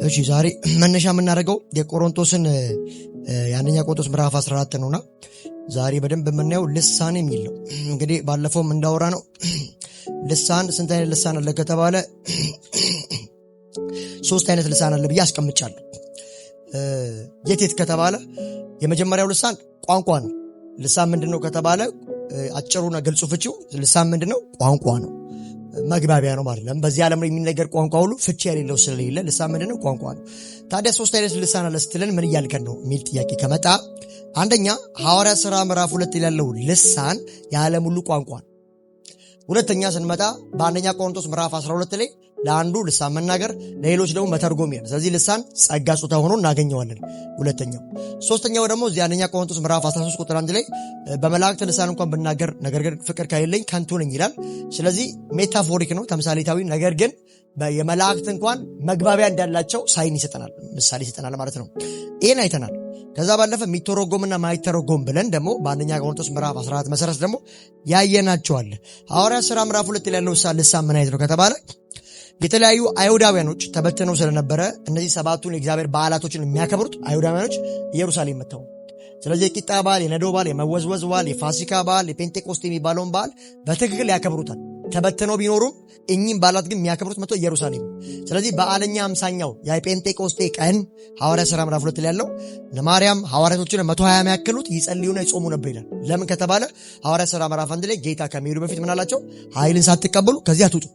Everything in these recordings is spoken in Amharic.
እሺ ዛሬ መነሻ የምናደርገው የቆሮንቶስን የአንደኛ ቆሮንቶስ ምዕራፍ 14 ነውና ዛሬ በደንብ የምናየው ልሳን የሚል ነው። እንግዲህ ባለፈውም እንዳወራ ነው ልሳን ስንት አይነት ልሳን አለ ከተባለ 3 አይነት ልሳን አለ ብዬ አስቀምጫለሁ። የት ከተባለ የመጀመሪያው ልሳን ቋንቋ ነው። ልሳን ምንድነው ከተባለ አጭሩና ግልጹ ፍቺው ልሳን ምንድነው? ቋንቋ ነው፣ መግባቢያ ነው ማለት ነው። በዚህ ዓለም ላይ የሚነገር ቋንቋ ሁሉ ፍቺ የሌለው ስለሌለ ልሳን ምንድነው? ቋንቋ ነው። ታዲያ 3 አይነት ልሳን አለ ስትለን ምን እያልከን ነው የሚል ጥያቄ ከመጣ አንደኛ ሐዋርያት ሥራ ምዕራፍ 2 ያለው ልሳን የዓለም ሁሉ ቋንቋ ነው። ሁለተኛ ስንመጣ በአንደኛ ቆሮንቶስ ምዕራፍ 12 ላይ ለአንዱ ልሳን መናገር ለሌሎች ደግሞ መተርጎም ይላል። ስለዚህ ልሳን ጸጋ ስጦታ ሆኖ እናገኘዋለን። ሁለተኛው ሶስተኛው ደግሞ እዚህ አንደኛ ቆሮንቶስ ምዕራፍ 13 ቁጥር 1 ላይ በመላእክት ልሳን እንኳን ብናገር ነገር ግን ፍቅር ከሌለኝ ከንቱ ነኝ ይላል። ስለዚህ ሜታፎሪክ ነው፣ ተምሳሌታዊ። ነገር ግን የመላእክት እንኳን መግባቢያ እንዳላቸው ሳይን ይሰጠናል፣ ምሳሌ ይሰጠናል ማለት ነው። ይሄን አይተናል። ከዛ ባለፈ የሚተረጎምና ማይተረጎም ብለን ደግሞ በአንደኛ ቆሮንቶስ ምዕራፍ 14 መሰረት ደግሞ ያየናቸዋል። ሐዋርያት ሥራ ምዕራፍ 2 ላይ ያለው ልሳን ምን አይነት ነው ከተባለ የተለያዩ አይሁዳውያኖች ተበትነው ስለነበረ እነዚህ 7ቱን የእግዚአብሔር በዓላቶችን የሚያከብሩት አይሁዳውያኖች ኢየሩሳሌም መጥተው፣ ስለዚህ የቂጣ በዓል፣ የነዶ በዓል፣ የመወዝወዝ በዓል፣ የፋሲካ በዓል፣ የጴንጤቆስጤ የሚባለውን በዓል በትክክል ያከብሩታል። ተበትነው ቢኖሩም እኚህም በዓላት ግን የሚያከብሩት መጥተው ኢየሩሳሌም። ስለዚህ በዓለኛ 50ኛው የጴንጤቆስጤ ቀን ሐዋርያት ሥራ ምዕራፍ 2 ላይ ያለው ለማርያም ሐዋርያቶችን 120 ያክሉት ይጸልዩና ይጾሙ ነበር ይላል። ለምን ከተባለ ሐዋርያት ሥራ ምዕራፍ 1 ላይ ጌታ ከመሄዱ በፊት ምን አላቸው? ኃይልን ሳትቀበሉ ከዚህ አትውጡ።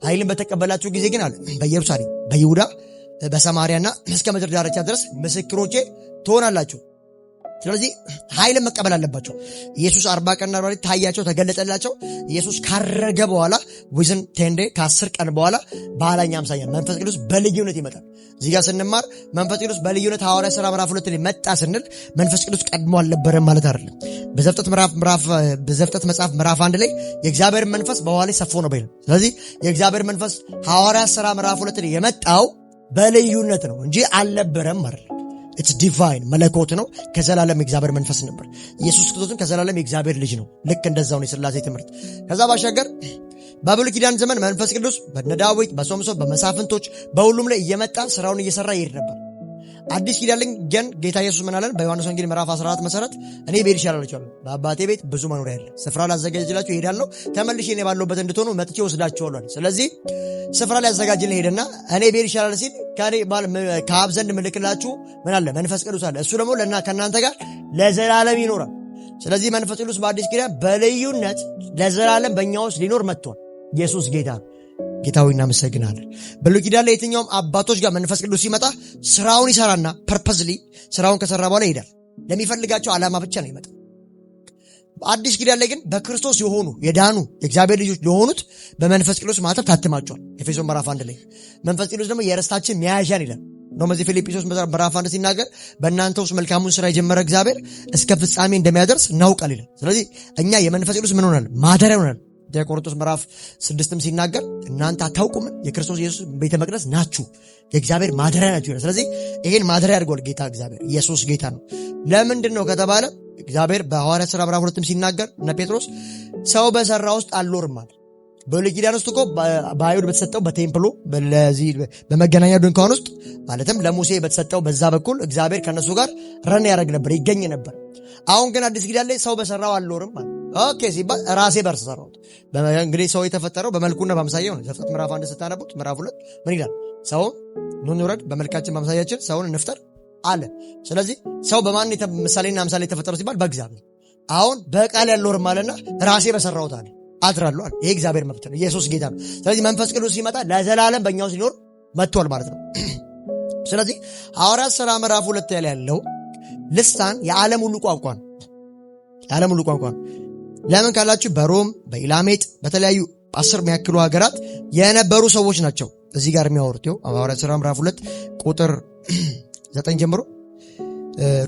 ኃይልን በተቀበላችሁ ጊዜ ግን አለ በኢየሩሳሌም፣ በይሁዳ፣ በሰማርያና እስከ ምድር ዳርቻ ድረስ ምስክሮቼ ትሆናላችሁ። ስለዚህ ኃይልን መቀበል አለባቸው። ኢየሱስ 40 ቀንና 40 ሌሊት ታያቸው፣ ተገለጠላቸው። ኢየሱስ ካረገ በኋላ ዊዝን 10 ዴይ ከ10 ቀን በኋላ በኋላኛ 50ኛ መንፈስ ቅዱስ በልዩነት ይመጣል። እዚህ ጋር ስንማር መንፈስ ቅዱስ በልዩነት ሐዋርያት ሥራ ምዕራፍ 2 ላይ መጣ ስንል መንፈስ ቅዱስ ቀድሞ አልነበረም ማለት አይደለም። በዘፍጥረት መጽሐፍ ምዕራፍ 1 ላይ የእግዚአብሔር መንፈስ በውኃ ላይ ሰፎ ነው ይላል። ስለዚህ የእግዚአብሔር መንፈስ ሐዋርያት ሥራ ምዕራፍ 2 ላይ የመጣው በልዩነት ነው እንጂ አልነበረም ማለት ነው። ኢትስ ዲቫይን መለኮት ነው። ከዘላለም የእግዚአብሔር መንፈስ ነበር። ኢየሱስ ክርስቶስም ከዘላለም የእግዚአብሔር ልጅ ነው። ልክ እንደዛው ነው የሥላሴ ትምህርት። ከዛ ባሻገር በብሉይ ኪዳን ዘመን መንፈስ ቅዱስ በነ ዳዊት፣ በሶምሶን፣ በመሳፍንቶች በሁሉም ላይ እየመጣ ስራውን እየሰራ ይሄድ ነበር። አዲስ ኪዳን ላይ ግን ጌታ ኢየሱስ ምን አለን? በዮሐንስ ወንጌል ምዕራፍ 14 መሰረት እኔ ብሄድ ይሻላችኋል፣ በአባቴ ቤት ብዙ መኖሪያ አለ፣ ስፍራ ላዘጋጅላችሁ እሄዳለሁ፣ ተመልሼ እኔ ባለሁበት እንድትሆኑ መጥቼ ወስዳችኋለሁ። ስለዚህ ስፍራ ሊያዘጋጅልን ሄደና እኔ ብሄድ ይሻላል ሲል ከአብ ዘንድ ምልክላችሁ ምን አለ? መንፈስ ቅዱስ አለ። እሱ ደግሞ ከእናንተ ጋር ለዘላለም ይኖራል። ስለዚህ መንፈስ ቅዱስ በአዲስ ኪዳን በልዩነት ለዘላለም በእኛ ውስጥ ሊኖር መጥቷል። ኢየሱስ ጌታ ነው። ጌታዊ እናመሰግናለን። ብሉይ ኪዳን ላይ የትኛውም አባቶች ጋር መንፈስ ቅዱስ ሲመጣ ስራውን ይሰራና ፐርፐዝሊ ስራውን ከሰራ በኋላ ይሄዳል። ለሚፈልጋቸው ዓላማ ብቻ ነው ይመጣ። በአዲስ ኪዳን ላይ ግን በክርስቶስ የሆኑ የዳኑ የእግዚአብሔር ልጆች ለሆኑት በመንፈስ ቅዱስ ማተብ ታትማቸዋል። ኤፌሶን ምዕራፍ 1 ላይ መንፈስ ቅዱስ ደግሞ የርስታችን መያዣን ይላል ነው። በዚህ ፊልጵስዩስ ምዕራፍ 1 ሲናገር በእናንተ ውስጥ መልካሙን ስራ የጀመረ እግዚአብሔር እስከ ፍጻሜ እንደሚያደርስ እናውቃል ይላል። ስለዚህ እኛ የመንፈስ ቅዱስ ምን ሆናል? ማደሪያ ሆናል። ቆሮንቶስ ምዕራፍ 6 ሲናገር እናንተ አታውቁም የክርስቶስ ኢየሱስ ቤተ መቅደስ ናችሁ፣ የእግዚአብሔር ማደሪያ ናችሁ። ስለዚህ ይሄን ማደሪያ አድርጓል ጌታ እግዚአብሔር። ኢየሱስ ጌታ ነው። ለምንድን ነው ከተባለ እግዚአብሔር በሐዋርያት ሥራ ምዕራፍ 2 ሲናገር እነ ጴጥሮስ ሰው በሰራ ውስጥ አልኖርም አለ። በብሉይ ኪዳን ውስጥ እኮ በአይሁድ በተሰጠው በቴምፕሉ በመገናኛ ድንኳን ውስጥ ማለትም ለሙሴ በተሰጠው በዛ በኩል እግዚአብሔር ከነሱ ጋር ረን ያደርግ ነበር፣ ይገኝ ነበር። አሁን ግን አዲስ ኪዳን ላይ ሰው በሰራው አልኖርም ማለት ኦኬ ሲባል ራሴ በርስ ሰራሁት። እንግዲህ ሰው የተፈጠረው በመልኩና በአምሳያው ነው። ዘፍጥረት ምዕራፍ 1 ስታነቡት ምዕራፍ 2 ምን ይላል? ሰው ኑ እንውረድ በመልካችን በአምሳያችን ሰውን እንፍጠር አለ። ስለዚህ ሰው በማን ምሳሌና አምሳሌ የተፈጠረው ሲባል በእግዚአብሔር። አሁን በቃል ያልኖርም አለና ራሴ በሰራሁት አለ አድራለሁ አለ። ይሄ እግዚአብሔር መብት ነው። ኢየሱስ ጌታ ነው። ስለዚህ መንፈስ ቅዱስ ሲመጣ ለዘላለም በእኛ ውስጥ ሊኖር መጥቷል ማለት ነው። ስለዚህ ሐዋርያት ሥራ ምዕራፍ 2 ላይ ያለው ልሳን የዓለም ሁሉ ቋንቋ ነው። የዓለም ሁሉ ቋንቋ ነው። ለምን ካላችሁ በሮም፣ በኢላሜጥ፣ በተለያዩ 10 የሚያክሉ ሀገራት የነበሩ ሰዎች ናቸው እዚህ ጋር የሚያወሩት። ሐዋርያት ሥራ ምዕራፍ 2 ቁጥር 9 ጀምሮ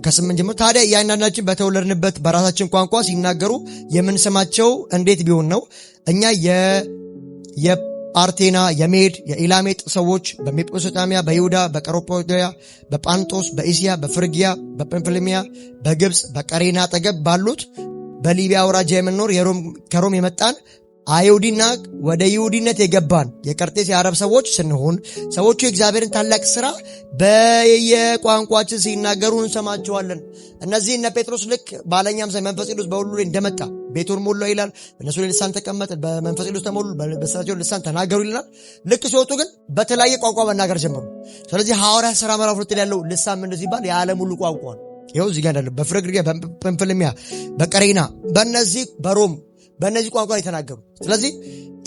ከ8 ጀምሮ ታዲያ እያንዳንዳችን በተወለድንበት በራሳችን ቋንቋ ሲናገሩ የምንሰማቸው እንዴት ቢሆን ነው? እኛ የጳርቴና፣ የሜድ፣ የኢላሜጥ ሰዎች በሜሶጶታሚያ፣ በይሁዳ፣ በቀጳዶቅያ፣ በጳንጦስ፣ በእስያ፣ በፍርግያ፣ በጵንፍልምያ፣ በግብፅ፣ በቀሬና አጠገብ ባሉት በሊቢያ አውራጃ የምንኖር ከሮም የመጣን አይሁዲና ወደ ይሁዲነት የገባን የቀርጤስ የአረብ ሰዎች ስንሆን ሰዎቹ የእግዚአብሔርን ታላቅ ሥራ በየቋንቋችን ሲናገሩ እንሰማቸዋለን። እነዚህ እነ ጴጥሮስ ልክ ባለኛም መንፈስ ቅዱስ በሁሉ ላይ እንደመጣ ቤቱን ሞላው ይላል። በእነሱ ላይ ልሳን ተቀመጠ፣ በመንፈስ ቅዱስ ተሞሉ፣ በስራቸው ልሳን ተናገሩ ይላል። ልክ ሲወጡ ግን በተለያየ ቋንቋ መናገር ጀመሩ። ስለዚህ ሐዋርያት ሥራ ምዕራፍ 2 ላይ ያለው ልሳን ምንድን ሲባል የዓለም ሁሉ ቋንቋ ነው። ይኸው እዚህ ጋር እንዳለ በፍርግርግያ፣ በጵንፍልምያ፣ በቀሬና፣ በሮም በእነዚህ ቋንቋ የተናገሩ። ስለዚህ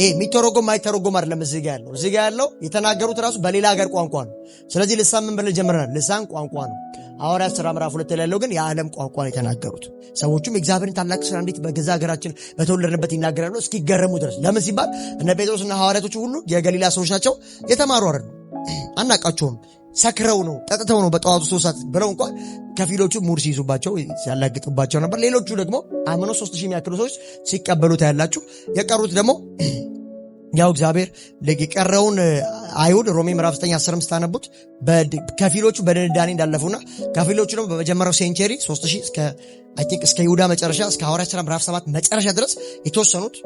የሚተረጎም ማይተረጎም አይደለም። እዚህ ጋር ያለው የተናገሩት ራሱ በሌላ ሀገር ቋንቋ ነው። ስለዚህ ልሳን ምን ብለን ጀምረናል? ልሳን ቋንቋ ነው። ሐዋርያት ሥራ ምዕራፍ 2 ላይ ያለው ግን የዓለም ቋንቋ ነው የተናገሩት። ሰዎቹም የእግዚአብሔርን ታላቅ ሥራ እንዴት በገዛ ሀገራችን በተወለድንበት ይናገራሉ እስኪገረሙ ድረስ። ለምን ሲባል እነ ጴጥሮስና ሐዋርያቶቹ ሁሉ የገሊላ ሰዎች ናቸው። የተማሩ አይደሉም፣ አናቃቸውም። ሰክረው ነው ጠጥተው ነው በጠዋቱ 3 ሰዓት ብለው እንኳን ከፊሎቹ ሙር ሲይዙባቸው ሲያላግጡባቸው ነበር። ሌሎቹ ደግሞ አምኖ 3000 የሚያክሉ ሰዎች ሲቀበሉት ያላችሁ። የቀሩት ደግሞ ያው እግዚአብሔር የቀረውን አይሁድ ሮሜ ምዕራፍ 9 10 ስታነቡት ከፊሎቹ በድንዳኔ እንዳለፉና ከፊሎቹ ደግሞ በመጀመሪያው ሴንቸሪ 3000 እስከ ይሁዳ መጨረሻ እስከ ሐዋርያት ሥራ ምዕራፍ 7 መጨረሻ ድረስ የተወሰኑት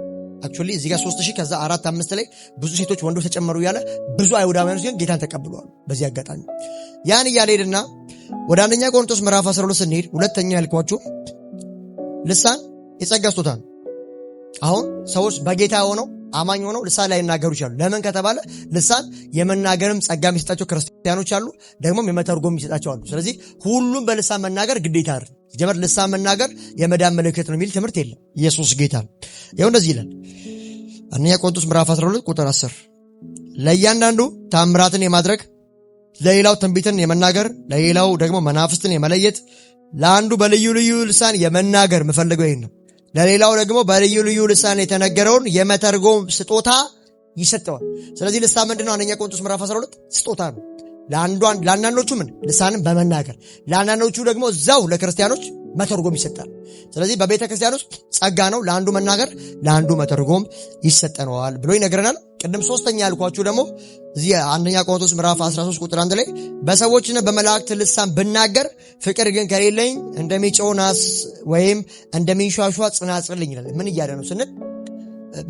አክቹአሊ እዚህ ጋር 3000 ከዛ 4-5 ላይ ብዙ ሴቶች ወንዶች ተጨመሩ እያለ ብዙ አይሁዳውያኖች ግን ጌታን ተቀብለዋል። በዚህ አጋጣሚ ያን እያለ ሄድና ወደ አንደኛ ቆሮንቶስ ምዕራፍ 12 ስንሄድ ሁለተኛ ያልኳችሁ ልሳን የጸጋ ስጦታ ነው። አሁን ሰዎች በጌታ ሆነው አማኝ ሆነው ልሳን ላይ ይናገሩ ይችላሉ። ለምን ከተባለ ልሳን የመናገርም ጸጋ የሚሰጣቸው ክርስቲያኖች አሉ፣ ደግሞም የመተርጎም የሚሰጣቸው አሉ። ስለዚህ ሁሉም በልሳን መናገር ግዴታ አይደል። ጀመር ልሳን መናገር የመዳን ምልክት ነው የሚል ትምህርት የለም። ኢየሱስ ጌታ ነው። ይኸው እንደዚህ ይላል አንደኛ ቆሮንቶስ ምዕራፍ 12 ቁጥር 10 ለእያንዳንዱ ታምራትን የማድረግ ለሌላው ትንቢትን የመናገር ለሌላው ደግሞ መናፍስትን የመለየት ለአንዱ በልዩ ልዩ ልሳን የመናገር ምፈልገው ይሄን ነው። ለሌላው ደግሞ በልዩ ልዩ ልሳን የተነገረውን የመተርጎም ስጦታ ይሰጠዋል። ስለዚህ ልሳን ምንድነው? አንደኛ ቆሮንቶስ ምዕራፍ 12 ስጦታ ነው። ለአንዳንዶቹ ምን ልሳንን በመናገር ለአንዳንዶቹ ደግሞ እዛው ለክርስቲያኖች መተርጎም ይሰጣል። ስለዚህ በቤተ ክርስቲያን ውስጥ ጸጋ ነው። ለአንዱ መናገር ለአንዱ መተርጎም ይሰጠነዋል ብሎ ይነግረናል። ቅድም ሶስተኛ ያልኳችሁ ደግሞ እዚህ አንደኛ ቆሮንቶስ ምዕራፍ 13 ቁጥር 1 ላይ በሰዎችና በመላእክት ልሳን ብናገር ፍቅር ግን ከሌለኝ እንደሚጮህ ናስ ወይም እንደሚንሿሿ ጽናጽል ይላል። ምን እያለ ነው ስንል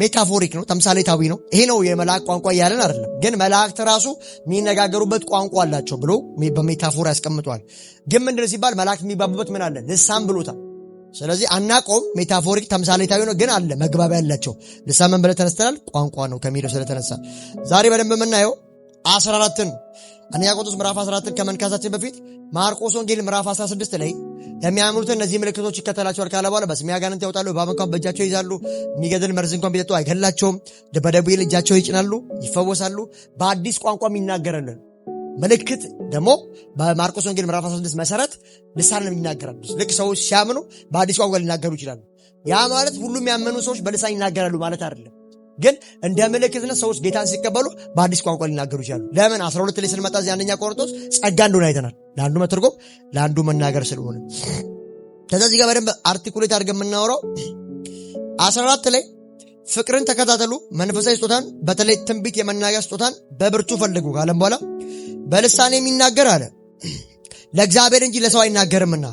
ሜታፎሪክ ነው፣ ተምሳሌታዊ ነው። ይሄ ነው የመላእክት ቋንቋ እያለን አይደለም። ግን መላእክት ራሱ የሚነጋገሩበት ቋንቋ አላቸው ብሎ በሜታፎር ያስቀምጧል። ግን ምንድነው ሲባል መላእክት የሚባቡበት ምን አለ? ልሳን ብሎታል። ስለዚህ አናቆም፣ ሜታፎሪክ ተምሳሌታዊ ነው፣ ግን አለ መግባቢያ ያላቸው። ልሳን ምን ብለን ተነስተናል? ቋንቋ ነው ከሚለው ስለተነሳ ዛሬ በደንብ የምናየው 14ን አንደኛ ቆሮንቶስ ምዕራፍ 14ን ከመንካታችን በፊት ማርቆስ ወንጌል ምዕራፍ 16 ላይ የሚያምኑትን እነዚህ ምልክቶች ይከተላቸዋል ካለ በኋላ በስሜ አጋንንት ያወጣሉ፣ እባብ እንኳን በእጃቸው ይይዛሉ፣ የሚገድል መርዝ እንኳን ቢጠጡ አይገላቸውም፣ በደዌ እጃቸው ይጭናሉ ይፈወሳሉ፣ በአዲስ ቋንቋም ይናገራሉ። ምልክት ደግሞ በማርቆስ ወንጌል ምዕራፍ 16 መሰረት ልሳን ይናገራሉ። ልክ ሰዎች ሲያምኑ በአዲስ ቋንቋ ሊናገሩ ይችላሉ። ያ ማለት ሁሉም ያመኑ ሰዎች በልሳን ይናገራሉ ማለት አይደለም። ግን እንደ ምልክትነት ሰዎች ጌታን ሲቀበሉ በአዲስ ቋንቋ ሊናገሩ ይችላሉ። ለምን 12 ላይ ስንመጣ እዚህ አንደኛ ቆሮንቶስ ጸጋ እንደሆነ አይተናል። ለአንዱ መተርጎም ለአንዱ መናገር ስለሆነ ከዛ እዚህ ጋር በደንብ አርቲኩሌት አድርገን የምናወራው 14 ላይ ፍቅርን ተከታተሉ፣ መንፈሳዊ ስጦታን በተለይ ትንቢት የመናገር ስጦታን በብርቱ ፈልጉ ካለም በኋላ በልሳን የሚናገር አለ ለእግዚአብሔር እንጂ ለሰው አይናገርምና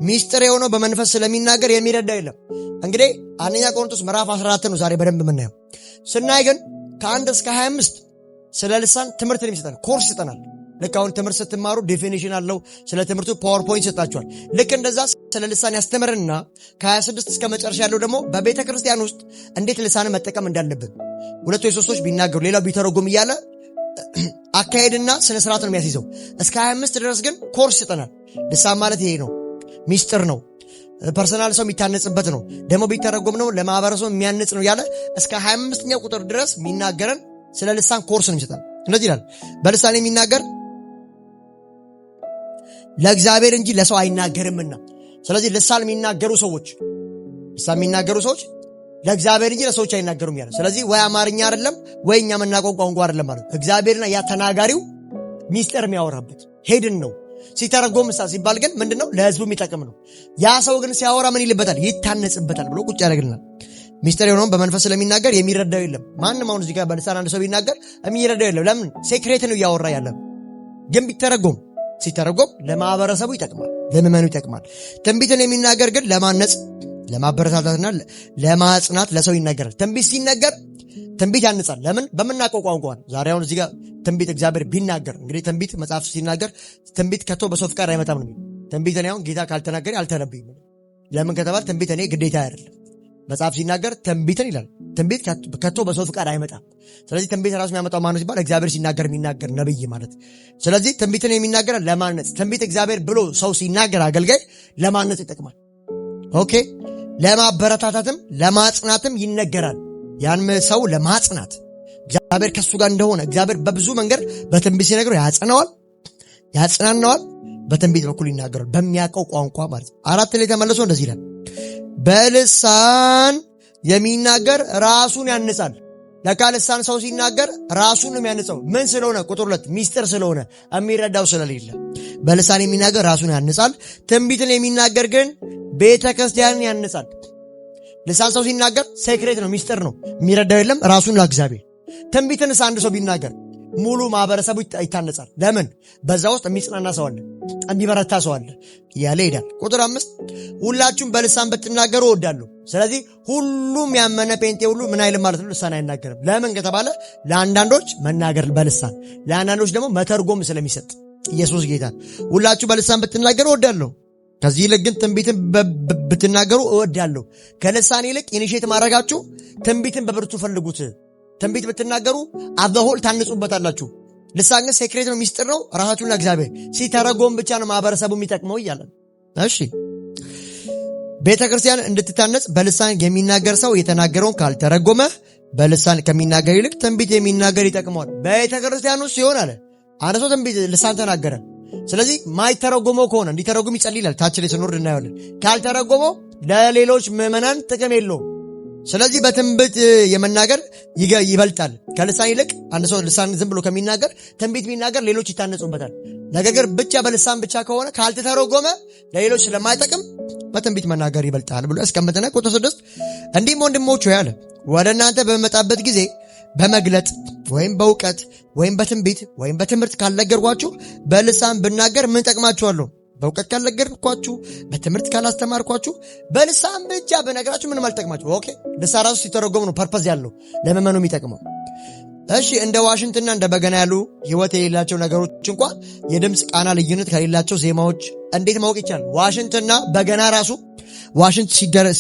ሚስጥር የሆነው በመንፈስ ስለሚናገር የሚረዳ የለም። እንግዲህ አንደኛ ቆሮንቶስ ምዕራፍ 14 ነው ዛሬ በደንብ የምናየው። ስናይ ግን ከ1 እስከ 25 ስለ ልሳን ትምህርት የሚሰጠን ኮርስ ይሰጠናል። ልክ አሁን ትምህርት ስትማሩ ዴፊኒሽን አለው፣ ስለ ትምህርቱ ፓወርፖይንት ይሰጣችኋል። ልክ እንደዛ ስለ ልሳን ያስተምርና ከ26 እስከ መጨረሻ ያለው ደግሞ በቤተ ክርስቲያን ውስጥ እንዴት ልሳንን መጠቀም እንዳለብን 2 ወይ 3 ቢናገሩ ሌላው ቢተረጉም እያለ አካሄድና ስነ ስርዓት ነው የሚያስይዘው። እስከ 25 ድረስ ግን ኮርስ ይሰጠናል። ልሳን ማለት ይሄ ነው፣ ሚስጥር ነው፣ ፐርሰናል ሰው የሚታነጽበት ነው፣ ደግሞ ቢተረጎም ነው ለማህበረሰቡ የሚያንጽ ነው ያለ እስከ 25ኛ ቁጥር ድረስ የሚናገረን ስለ ልሳን ኮርስ ነው የሚሰጠን። እንደዚህ ይላል በልሳን የሚናገር ለእግዚአብሔር እንጂ ለሰው አይናገርምና። ስለዚህ ልሳን የሚናገሩ ሰዎች ለእግዚአብሔር እንጂ ለሰዎች አይናገሩም ያለ። ስለዚህ ወይ አማርኛ አይደለም ወይ እኛ የምናውቀው ቋንቋ አይደለም ማለት እግዚአብሔርና ያ ተናጋሪው ሚስጥር የሚያወራበት ሄድን ነው። ሲተረጎም ሲባል ግን ምንድነው ለህዝቡ የሚጠቅም ነው። ያ ሰው ግን ሲያወራ ምን ይልበታል? ይታነጽበታል ብሎ ቁጭ ያደርግልናል። ሚስጥር የሆነውን በመንፈስ ስለሚናገር የሚረዳው የለም። ማንም አሁን እዚህ ጋር በልሳን አንድ ሰው ቢናገር የሚረዳው የለም። ለምን? ሴክሬት ነው እያወራ ያለ። ግን ሲተረጎም ለማህበረሰቡ ይጠቅማል፣ ለምዕመኑ ይጠቅማል። ትንቢትን የሚናገር ግን ለማነጽ ለማበረታታትና ለማጽናት ለሰው ይነገራል። ትንቢት ሲነገር ትንቢት ያንጻል። ለምን? በምናውቀው ቋንቋ ነው። ዛሬ አሁን እዚህ ጋር ትንቢት እግዚአብሔር ቢናገር እንግዲህ ትንቢት መጽሐፍ ሲናገር ትንቢት ከቶ በሰው ፍቃድ አይመጣም ነው። ትንቢት እኔ አሁን ጌታ ካልተናገረ አልተነብይም። ለምን ከተባለ ትንቢት እኔ ግዴታ አይደለም። መጽሐፍ ሲናገር ትንቢትን ይላል። ትንቢት ከቶ በሰው ፍቃድ አይመጣም። ስለዚህ ትንቢት ራሱ የሚያመጣው ማነው ሲባል እግዚአብሔር ሲናገር የሚናገር ነብይ ማለት። ስለዚህ ትንቢትን የሚናገር ለማነጽ፣ ትንቢት እግዚአብሔር ብሎ ሰው ሲናገር አገልጋይ ለማነጽ ይጠቅማል። ኦኬ፣ ለማበረታታትም ለማጽናትም ይነገራል። ያን ሰው ለማጽናት እግዚአብሔር ከሱ ጋር እንደሆነ እግዚአብሔር በብዙ መንገድ በትንቢት ሲነግረው ያጸናዋል፣ ያጽናናዋል። በትንቢት በኩል ይናገራል በሚያውቀው ቋንቋ ማለት ነው። 4 ላይ ተመልሶ እንደዚህ ይላል፣ በልሳን የሚናገር ራሱን ያንጻል። ለካ ልሳን ሰው ሲናገር ራሱን ነው የሚያንጸው። ምን ስለሆነ? ቁጥር 2 ሚስጥር ስለሆነ የሚረዳው ስለሌለ በልሳን የሚናገር ራሱን ያንጻል። ትንቢትን የሚናገር ግን ቤተ ክርስቲያንን ያንጻል። ልሳን ሰው ሲናገር ሴክሬት ነው፣ ሚስጥር ነው፣ የሚረዳው የለም፣ ራሱን ለእግዚአብሔር። ትንቢትንስ አንድ ሰው ቢናገር ሙሉ ማህበረሰቡ ይታነጻል። ለምን? በዛ ውስጥ የሚጽናና ሰው አለ፣ የሚበረታ ሰው አለ እያለ ይሄዳል። ቁጥር 5 ሁላችሁም በልሳን ብትናገሩ እወዳለሁ። ስለዚህ ሁሉም ያመነ ጴንጤ ሁሉ ምን አይልም ማለት ነው? ልሳን አይናገርም። ለምን ከተባለ ለአንዳንዶች መናገር በልሳን ለአንዳንዶች ደግሞ መተርጎም ስለሚሰጥ። ኢየሱስ ጌታ። ሁላችሁ በልሳን ብትናገሩ እወዳለሁ፣ ከዚህ ይልቅ ግን ትንቢትን ብትናገሩ እወዳለሁ። ከልሳን ይልቅ ኢኒሼት ማድረጋችሁ ትንቢትን በብርቱ ፈልጉት። ትንቢት ብትናገሩ አብሆል ታንጹበታላችሁ። ልሳን ግን ሴክሬት ነው፣ ሚስጥር ነው፣ ራሳችሁን ለእግዚአብሔር ሲተረጎም ብቻ ነው ማህበረሰቡ የሚጠቅመው እያለ። እሺ፣ ቤተ ክርስቲያን እንድትታነጽ በልሳን የሚናገር ሰው የተናገረውን ካልተረጎመ በልሳን ከሚናገር ይልቅ ትንቢት የሚናገር ይጠቅመዋል። ቤተ ክርስቲያን ውስጥ ሲሆን አለ አንድ ሰው ትንቢት ልሳን ተናገረ። ስለዚህ ማይተረጎመው ከሆነ እንዲተረጉም ይጸልያል። ታች ላይ ስንወርድ እናየዋለን። ካልተረጎመው ለሌሎች ምዕመናን ጥቅም የለውም። ስለዚህ በትንቢት የመናገር ይበልጣል ከልሳን ይልቅ። አንድ ሰው ልሳን ዝም ብሎ ከሚናገር ትንቢት ቢናገር ሌሎች ይታነጹበታል። ነገር ግን ብቻ በልሳን ብቻ ከሆነ ካልተተረጎመ ለሌሎች ስለማይጠቅም በትንቢት መናገር ይበልጣል ብሎ ያስቀምጥና ቁጥር 6 እንዲህም ወንድሞች ሆይ አለ ወደ እናንተ በመጣበት ጊዜ በመግለጥ ወይም በእውቀት ወይም በትንቢት ወይም በትምህርት ካልነገርኳችሁ በልሳን ብናገር ምን ጠቅማችኋለሁ? በእውቀት ካልነገርኳችሁ፣ በትምህርት ካላስተማርኳችሁ፣ በልሳን ብቻ በነገራችሁ ምንም አልጠቅማችሁ። ኦኬ፣ ልሳን ራሱ ሲተረጎም ነው ፐርፐዝ ያለው ለመመኑ የሚጠቅመው። እሺ፣ እንደ ዋሽንትና እንደ በገና ያሉ ሕይወት የሌላቸው ነገሮች እንኳን የድምፅ ቃና ልዩነት ከሌላቸው ዜማዎች እንዴት ማወቅ ይቻላል? ዋሽንትና በገና ራሱ ዋሽንት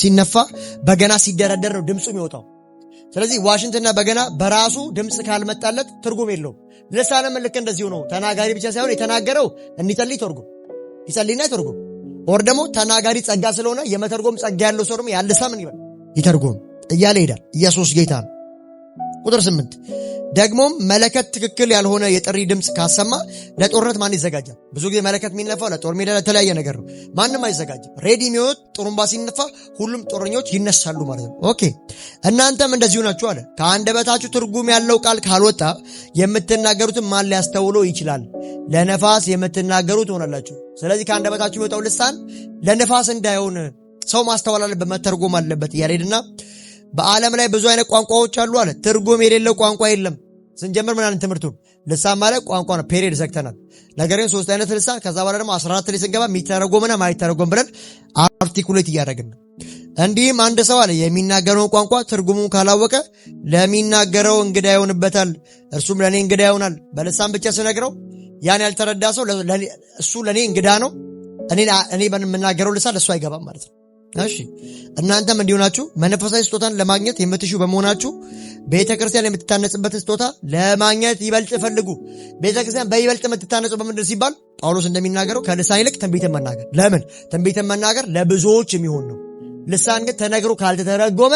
ሲነፋ በገና ሲደረደር ነው ድምፁ የሚወጣው። ስለዚህ ዋሽንትና በገና በራሱ ድምፅ ካልመጣለት ትርጉም የለውም። ልሳንም ልክ እንደዚሁ ነው። ተናጋሪ ብቻ ሳይሆን የተናገረው እንዲጸልይ ተርጉም፣ ይጸልይና ይተርጉም። ወር ደግሞ ተናጋሪ ጸጋ ስለሆነ የመተርጎም ጸጋ ያለው ሰው ደግሞ ያልሳ ምን ይበል ይተርጉም እያለ ይሄዳል። ኢየሱስ ጌታ ነው። ቁጥር 8 ደግሞም መለከት ትክክል ያልሆነ የጥሪ ድምፅ ካሰማ ለጦርነት ማን ይዘጋጃል? ብዙ ጊዜ መለከት የሚነፋው ለጦር ሜዳ ለተለያየ ነገር ነው። ማንም አይዘጋጅም። ሬዲ የሚወጥ ጥሩምባ ሲነፋ ሁሉም ጦረኞች ይነሳሉ ማለት ነው። ኦኬ፣ እናንተም እንደዚሁ ናችሁ አለ። ከአንደበታችሁ ትርጉም ያለው ቃል ካልወጣ የምትናገሩትን ማን ሊያስተውለው ይችላል? ለነፋስ የምትናገሩ ትሆናላችሁ። ስለዚህ ከአንደበታችሁ የሚወጣው ልሳን ለነፋስ እንዳይሆን ሰው ማስተዋል አለበት፣ መተርጎም አለበት እያለ ሄድና በዓለም ላይ ብዙ አይነት ቋንቋዎች አሉ አለ። ትርጉም የሌለው ቋንቋ የለም። ስንጀምር ምን አለን? ትምህርቱን ልሳን ማለት ቋንቋ ነው። ፔሪድ ዘግተናል። ነገር ግን 3 አይነት ልሳን፣ ከዛ በኋላ ደግሞ 14 ላይ ስንገባ የሚተረጎምና ማይተረጎም ብለን አርቲኩሌት እያደረግን ነው። እንዲህም አንድ ሰው አለ የሚናገረውን ቋንቋ ትርጉሙን ካላወቀ ለሚናገረው እንግዳ ይሆንበታል፣ እርሱም ለእኔ እንግዳ ይሆናል። በልሳን ብቻ ስነግረው ያን ያልተረዳ ሰው እሱ ለእኔ እንግዳ ነው፣ እኔ በምናገረው ልሳን ለእሱ አይገባም ማለት ነው። እሺ፣ እናንተም እንዲሆናችሁ መንፈሳዊ ስጦታን ለማግኘት የምትሹ በመሆናችሁ ቤተ ክርስቲያን የምትታነጽበትን ስጦታ ለማግኘት ይበልጥ ፈልጉ። ቤተ ክርስቲያን በይበልጥ የምትታነጸው በምንድን ሲባል ጳውሎስ እንደሚናገረው ከልሳን ይልቅ ትንቢትን መናገር። ለምን? ትንቢትን መናገር ለብዙዎች የሚሆን ነው። ልሳን ግን ተነግሮ ካልተተረጎመ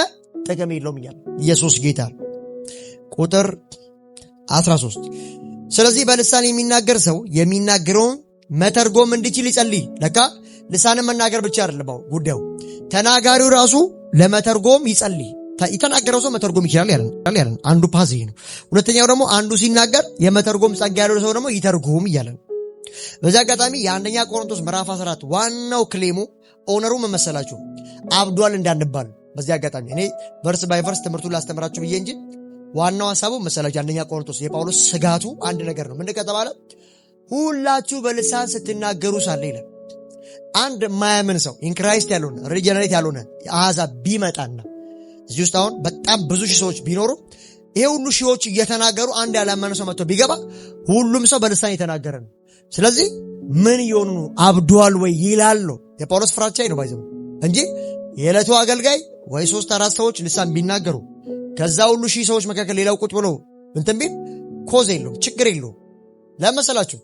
ጥቅም የለውም እያለ ኢየሱስ ጌታ። ቁጥር 13 ስለዚህ በልሳን የሚናገር ሰው የሚናገረውን መተርጎም እንዲችል ይጸልይ። ለካ ልሳንን መናገር ብቻ አይደለም ጉዳዩ፣ ተናጋሪው ራሱ ለመተርጎም ይጸልይ። የተናገረው ሰው መተርጎም ይችላል ያለን አንዱ ፓዝ ይሄ ነው። ሁለተኛው ደግሞ አንዱ ሲናገር የመተርጎም ጸጋ ያለው ሰው ደግሞ ይተርጉም እያለ ነው። በዚህ አጋጣሚ የአንደኛ ቆሮንቶስ ምዕራፍ 14 ዋናው ክሌሙ ኦነሩ መመሰላችሁ አብዷል እንዳንባል። በዚህ አጋጣሚ እኔ ቨርስ ባይ ቨርስ ትምህርቱን ላስተምራችሁ ብዬ እንጂ ዋናው ሐሳቡ መሰላችሁ አንደኛ ቆሮንቶስ የጳውሎስ ስጋቱ አንድ ነገር ነው። ምን ከተባለ ሁላችሁ በልሳን ስትናገሩ ሳለ ይላል አንድ የማያምን ሰው ኢንክራይስት ያልሆነ ሪጀነሬት ያልሆነ አሕዛብ ቢመጣና እዚህ ውስጥ አሁን በጣም ብዙ ሺህ ሰዎች ቢኖሩ ይሄ ሁሉ ሺዎች እየተናገሩ አንድ ያላመነ ሰው መጥቶ ቢገባ ሁሉም ሰው በልሳን እየተናገረ ነው። ስለዚህ ምን ይሆኑ ነው? አብዷል ወይ ይላል። የጳውሎስ ፍራቻ ነው ባይዘው እንጂ የዕለቱ አገልጋይ ወይ 3-4 ሰዎች ልሳን ቢናገሩ ከዛ ሁሉ ሺህ ሰዎች መካከል ሌላው ቁጭ ብሎ እንትን ቢል ኮዝ የለውም፣ ችግር የለውም። ለመሰላችሁ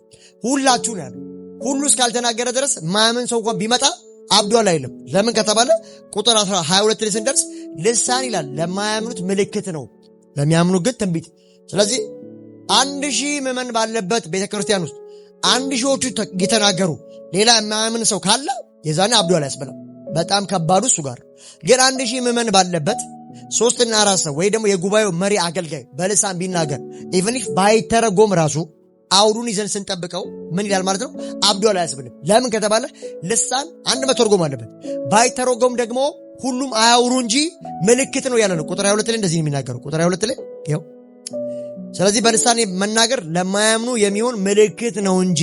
ሁላችሁ ነው ያለው። ሁሉ እስካልተናገረ ድረስ ማመን ሰው እንኳን ቢመጣ አብዷል አይልም። ለምን ከተባለ ቁጥር 22 ላይ ስንደርስ ልሳን ይላል ለማያምኑት ምልክት ነው፣ ለሚያምኑ ግን ትንቢት። ስለዚህ 1000 ምዕመን ባለበት ቤተክርስቲያን ውስጥ 1000ዎቹ የተናገሩ ሌላ የማያምን ሰው ካለ የዛኔ አብዷል ያስብላል። በጣም ከባዱ እሱ ጋር ግን 1000 ምዕመን ባለበት 3-4 ሰው ወይ ደግሞ የጉባኤው መሪ አገልጋይ በልሳን ቢናገር ኢቭን ኢፍ ባይተረጎም ራሱ አውዱን ይዘን ስንጠብቀው ምን ይላል ማለት ነው? አብዷል አያስብልም። ለምን ከተባለ ልሳን አንድ መተርጎም አለበት። ባይተረጎም ደግሞ ሁሉም አያውሩ እንጂ ምልክት ነው ያለ ነው። ቁጥር 22 ላይ እንደዚህ ነው የሚናገረው። ቁጥር 22 ላይ ይኸው፣ ስለዚህ በልሳን መናገር ለማያምኑ የሚሆን ምልክት ነው እንጂ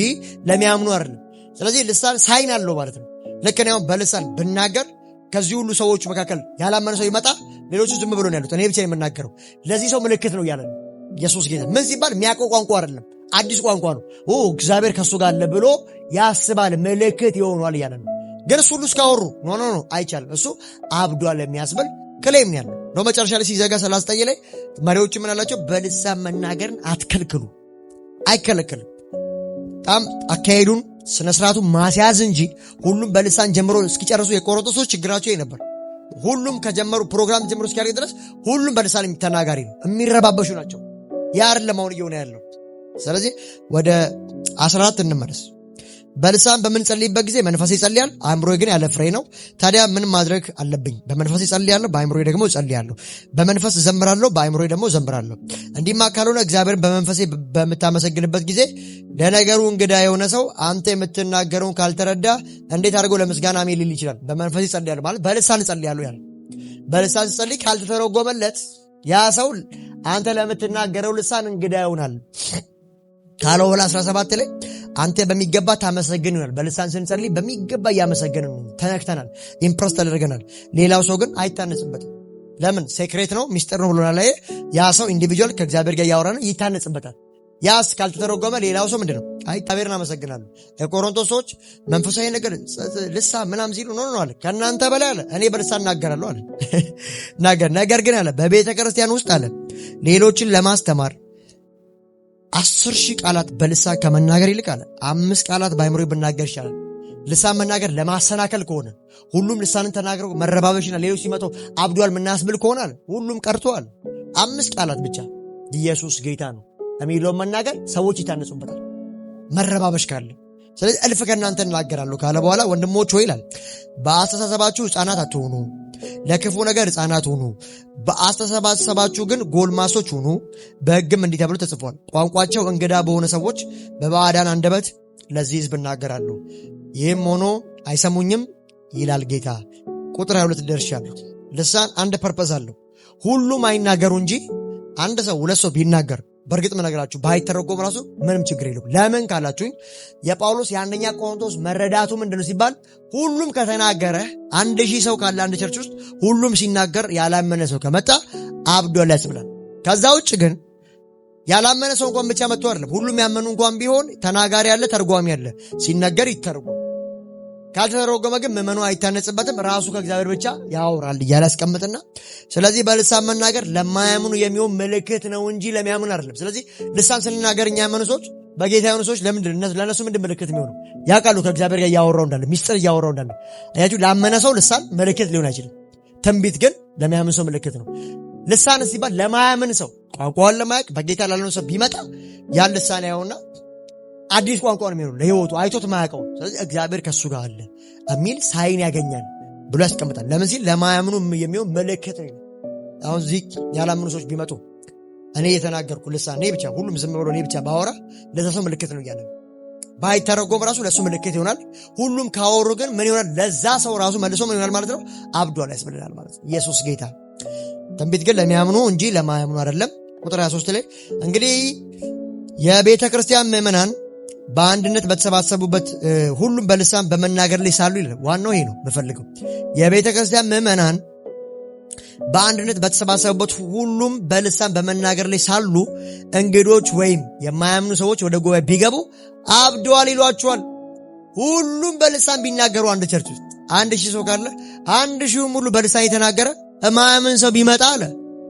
ለሚያምኑ አይደለም። ስለዚህ ልሳን ሳይን አለው ማለት ነው። ልክ ነው። በልሳን ብናገር ከዚህ ሁሉ ሰዎች መካከል ያላመነ ሰው ይመጣ፣ ሌሎቹ ዝም ብሎ ነው ያሉት፣ እኔ ብቻ የምናገረው ለዚህ ሰው ምልክት ነው ያለ ነው ኢየሱስ ጌታ። ምን ሲባል የሚያውቀው ቋንቋ አይደለም፣ አዲስ ቋንቋ ነው። እግዚአብሔር ከሱ ጋር አለ ብሎ ያስባል፣ ምልክት ይሆናል እያለ ነው። ግን እሱ ሁሉ እስካወሩ ኖ አይቻልም። እሱ አብዷል የሚያስብል ክሌም ያለ ነው። መጨረሻ ላይ ሲዘጋ 39 ላይ መሪዎች ምን አላቸው? በልሳን መናገርን አትከልክሉ። አይከለክልም። በጣም አካሄዱን ስነ ስርዓቱ ማስያዝ እንጂ ሁሉም በልሳን ጀምሮ እስኪጨርሱ የቆሮንቶሶች ችግራቸው ይሄ ነበር። ሁሉም ከጀመሩ ፕሮግራም ጀምሮ እስኪያደርግ ድረስ ሁሉም በልሳን ተናጋሪ ነው፣ የሚረባበሹ ናቸው። ያ አይደለም አሁን እየሆነ ያለው። ስለዚህ ወደ 14 እንመለስ። በልሳን በምንጸልይበት ጊዜ መንፈሴ ይጸልያል፣ አእምሮዬ ግን ያለ ፍሬ ነው። ታዲያ ምን ማድረግ አለብኝ? በመንፈሴ እጸልያለሁ፣ በአእምሮዬ ደግሞ እጸልያለሁ። በመንፈስ እዘምራለሁ፣ በአእምሮዬ ደግሞ እዘምራለሁ። እንዲህማ ካልሆነ እግዚአብሔርን በመንፈሴ በምታመሰግንበት ጊዜ ለነገሩ እንግዳ የሆነ ሰው አንተ የምትናገረውን ካልተረዳ እንዴት አድርገው ለምስጋና አሜን ሊል ይችላል? በመንፈሴ እጸልያለሁ ማለት በልሳን እጸልያለሁ ያለ። በልሳን እጸልይ ካልተተረጎመለት ያ ሰው አንተ ለምትናገረው ልሳን እንግዳ ይሆናል ካለው 17 ላይ አንተ በሚገባ ታመሰግን ይሆናል። በልሳን ስንጸልይ በሚገባ እያመሰገንን ነው፣ ተነክተናል፣ ኢምፕረስ ተደርገናል። ሌላው ሰው ግን አይታነጽበትም። ለምን? ሴክሬት ነው፣ ሚስጥር ነው ብሎናል። ያ ሰው ኢንዲቪጁዋል ከእግዚአብሔር ጋር ያወራን ይታነጽበታል። ያስ ካልተተረጎመ ሌላው ሰው ምንድነው? እግዚአብሔርን አመሰግናለሁ። የቆሮንቶስ ሰዎች መንፈሳዊ ነገር ልሳን ምናም ሲሉ ኖ አለ፣ ከእናንተ በላይ አለ እኔ በልሳን እናገራለሁ አለ። ነገር ግን አለ በቤተ ክርስቲያን ውስጥ አለ ሌሎችን ለማስተማር 10,000 ቃላት በልሳን ከመናገር ይልቅ አለ 5 ቃላት በአእምሮዬ ብናገር ይሻላል። ልሳን መናገር ለማሰናከል ከሆነ ሁሉም ልሳንን ተናግረው መረባበሽና ሌሎች ሲመጣው አብዷል ምናስብል ከሆነ አለ ሁሉም ቀርቷል። 5 ቃላት ብቻ ኢየሱስ ጌታ ነው የሚለው መናገር ሰዎች ይታነጹበታል፣ መረባበሽ ካለ። ስለዚህ እልፍ ከእናንተ እናገራለሁ ካለ በኋላ ወንድሞች ሆይ ይላል በአስተሳሰባችሁ ሕፃናት አትሆኑ፣ ለክፉ ነገር ሕፃናት ሁኑ፣ በአስተሳሰባችሁ ግን ጎልማሶች ሁኑ። በሕግም እንዲህ ተብሎ ተጽፏል፣ ቋንቋቸው እንግዳ በሆነ ሰዎች በባዕዳን አንደበት ለዚህ ሕዝብ እናገራለሁ፣ ይህም ሆኖ አይሰሙኝም ይላል ጌታ። ቁጥር 22 ደርሻለሁ። ልሳን አንድ ፐርፐዝ አለው። ሁሉም አይናገሩ እንጂ አንድ ሰው 2 ሰው ቢናገር በእርግጥ መነግራችሁ ባይተረጎም ራሱ ምንም ችግር የለውም። ለምን ካላችሁኝ የጳውሎስ የአንደኛ ቆሮንቶስ መረዳቱ ምንድነው ሲባል ሁሉም ከተናገረ 1000 ሰው ካለ አንድ ቸርች ውስጥ ሁሉም ሲናገር ያላመነ ሰው ከመጣ አብዷል ያስብላል። ከዛ ውጭ ግን ያላመነ ሰው እንኳን ብቻ መጥቶ አይደለም፣ ሁሉም ያመኑ እንኳን ቢሆን ተናጋሪ ያለ ተርጓሚ ያለ ሲነገር ይተርጎም። ካልተተረጎመ ግን ምዕመኑ አይታነጽበትም፣ ራሱ ከእግዚአብሔር ብቻ ያወራል እያለ ያስቀምጥና ስለዚህ በልሳን መናገር ለማያምኑ የሚሆን ምልክት ነው እንጂ ለሚያምኑ አይደለም። ስለዚህ ልሳን ስንናገር እኛ ያመኑ ሰዎች በጌታ የሆኑ ሰዎች ለነሱ ምንድን ምልክት የሚሆኑ ያውቃሉ፣ ከእግዚአብሔር ጋር እያወራው እንዳለ ሚስጥር እያወራው እንዳለ። አያችሁ፣ ላመነ ሰው ልሳን ምልክት ሊሆን አይችልም። ትንቢት ግን ለሚያምን ሰው ምልክት ነው። ልሳን ሲባል ለማያምን ሰው ቋንቋውን ለማያውቅ በጌታ ላልሆነ ሰው ቢመጣ ያን ልሳን ያየውና አዲስ ቋንቋ ነው የሚሆነው ለህይወቱ አይቶት ማያውቀው። ስለዚህ እግዚአብሔር ከሱ ጋር አለ የሚል ሳይን ያገኛል ብሎ ያስቀምጣል። ለምን ሲል ለማያምኑ የሚሆን ምልክት ነው። አሁን እዚህ ያላምኑ ሰዎች ቢመጡ እኔ የተናገርኩ ልሳን እኔ ብቻ ሁሉም ዝም ብሎ እኔ ብቻ ባወራ ለዛ ሰው ምልክት ነው እያለ ባይተረጎም ራሱ ለሱ ምልክት ይሆናል። ሁሉም ካወሩ ግን ምን ይሆናል? ለዛ ሰው ራሱ መልሶ ምን ይሆናል ማለት ነው? አብዷል ያስብልናል ማለት ነው። ኢየሱስ ጌታ። ትንቢት ግን ለሚያምኑ እንጂ ለማያምኑ አይደለም። ቁጥር 23 ላይ እንግዲህ የቤተ ክርስቲያን ምዕመናን በአንድነት በተሰባሰቡበት ሁሉም በልሳን በመናገር ላይ ሳሉ ይላል። ዋናው ይሄ ነው የምፈልገው። የቤተ ክርስቲያን ምዕመናን በአንድነት በተሰባሰቡበት ሁሉም በልሳን በመናገር ላይ ሳሉ እንግዶች ወይም የማያምኑ ሰዎች ወደ ጉባኤ ቢገቡ አብደዋል ይሏቸዋል። ሁሉም በልሳን ቢናገሩ አንድ ቸርች ውስጥ 1000 ሰው ካለ 1000 ሙሉ በልሳን የተናገረ የማያምን ሰው ቢመጣ አለ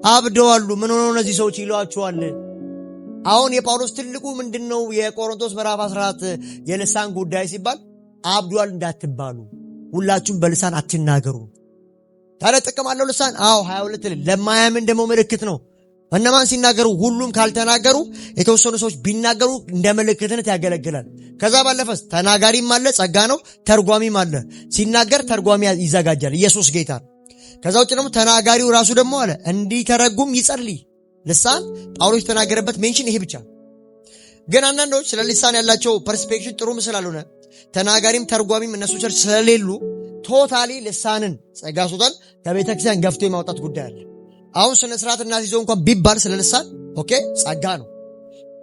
አብደዋሉ። ምን ሆነው እነዚህ ሰዎች ይሏቸዋል። አሁን የጳውሎስ ትልቁ ምንድነው? የቆሮንቶስ ምዕራፍ 14 የልሳን ጉዳይ ሲባል አብደዋል እንዳትባሉ፣ ሁላችሁም በልሳን አትናገሩ። ታዲያ ጥቅም አለው ልሳን? አዎ 22 ለማያምን ደግሞ ምልክት ነው። እነማን ሲናገሩ? ሁሉም ካልተናገሩ የተወሰኑ ሰዎች ቢናገሩ እንደ ምልክትነት ያገለግላል። ከዛ ባለፈስ ተናጋሪም አለ፣ ጸጋ ነው። ተርጓሚም አለ። ሲናገር ተርጓሚ ይዘጋጃል። ኢየሱስ ጌታ ነው። ከዛ ውጭ ደግሞ ተናጋሪው ራሱ ደግሞ አለ እንዲተረጉም ይጸልይ። ልሳን ጳውሎስ የተናገረበት ሜንሽን ይሄ ብቻ። ግን አንዳንዶች ስለ ልሳን ያላቸው ፐርስፔክሽን ጥሩ ምስል አልሆነ። ተናጋሪም ተርጓሚም እነሱ ቸርች ስለሌሉ ቶታሊ ልሳንን ጸጋ ሱታን ከቤተክርስቲያን ገፍቶ የማውጣት ጉዳይ አለ። አሁን ስነ ስርዓት እናስይዘው እንኳን ቢባል ስለ ልሳን ኦኬ ጸጋ ነው።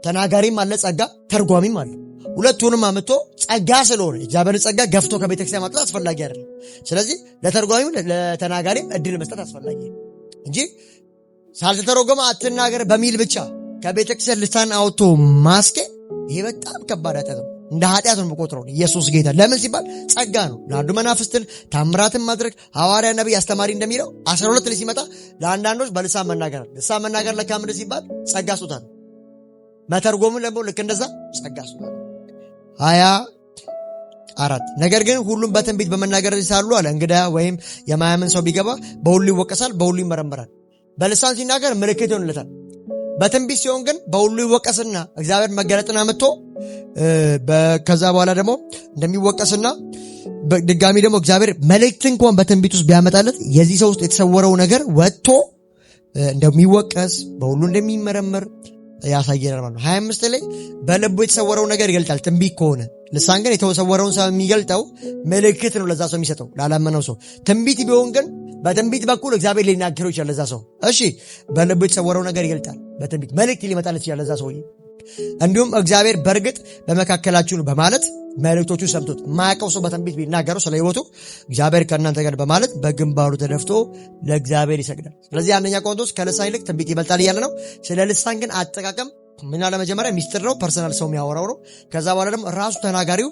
ተናጋሪም አለ ጸጋ፣ ተርጓሚም አለ። ሁለቱንም አመጣ ጸጋ ስለሆነ እግዚአብሔር ጸጋ ገፍቶ ከቤተክርስቲያን ማውጣት አስፈላጊ አይደለም። ስለዚህ ለተርጓሚም ለተናጋሪም እድል መስጠት አስፈላጊ እንጂ ሳልተተረጎመ አትናገር በሚል ብቻ ከቤተክርስቲያን ልሳን አውጥቶ ማስኬ ይሄ በጣም ከባድ ኃጢአት ነው። እንደ ኃጢአት ነው የምቆጥረው። ኢየሱስ ጌታ። ለምን ሲባል ጸጋ ነው። ለአንዱ መናፍስትን ታምራትን ማድረግ ሐዋርያ ነብይ አስተማሪ እንደሚለው 12 ላይ ሲመጣ ለአንዳንዶች በልሳን መናገር ልሳን መናገር ለካምድ ሲባል ጸጋ ስጦታ ነው። መተርጎሙ ደግሞ ልክ እንደዛ ጸጋ ስጦታ ነው። 24 ነገር ግን ሁሉም በትንቢት በመናገር ሳሉ አለ እንግዳ ወይም የማያምን ሰው ቢገባ በሁሉ ይወቀሳል፣ በሁሉ ይመረመራል። በልሳን ሲናገር ምልክት ይሆንለታል። በትንቢት ሲሆን ግን በሁሉ ይወቀስና እግዚአብሔር መገለጥን አመጥቶ ከዛ በኋላ ደግሞ እንደሚወቀስና ድጋሚ ደግሞ እግዚአብሔር መልእክት እንኳን በትንቢት ውስጥ ቢያመጣለት የዚህ ሰው ውስጥ የተሰወረው ነገር ወጥቶ እንደሚወቀስ በሁሉ እንደሚመረመር ያሳየናል ማለት ነው። 25 ላይ በልቡ የተሰወረው ነገር ይገልጣል ትንቢት ከሆነ። ልሳን ግን የተሰወረውን ሰው የሚገልጠው ምልክት ነው ለዛ ሰው የሚሰጠው ላላመነው ሰው። ትንቢት ቢሆን ግን በትንቢት በኩል እግዚአብሔር ሊናገረው ይችላል ለዛ ሰው። እሺ በልቡ የተሰወረው ነገር ይገልጣል በትንቢት መልእክት ሊመጣለት ይችላል ለዛ ሰው። እንዲሁም እግዚአብሔር በእርግጥ በመካከላችሁ ነው በማለት መልእክቶቹ ሰምቶት ማያውቀው ሰው በትንቢት ቢናገረው ስለ ሕይወቱ እግዚአብሔር ከእናንተ ጋር በማለት በግንባሩ ተደፍቶ ለእግዚአብሔር ይሰግዳል። ስለዚህ አንደኛ ቆሮንቶስ ከልሳን ይልቅ ትንቢት ይበልጣል እያለ ነው። ስለ ልሳን ግን አጠቃቀም ምን አለ መጀመሪያ ሚስጥር ነው፣ ፐርሰናል ሰው የሚያወራው ነው። ከዛ በኋላ ደግሞ ራሱ ተናጋሪው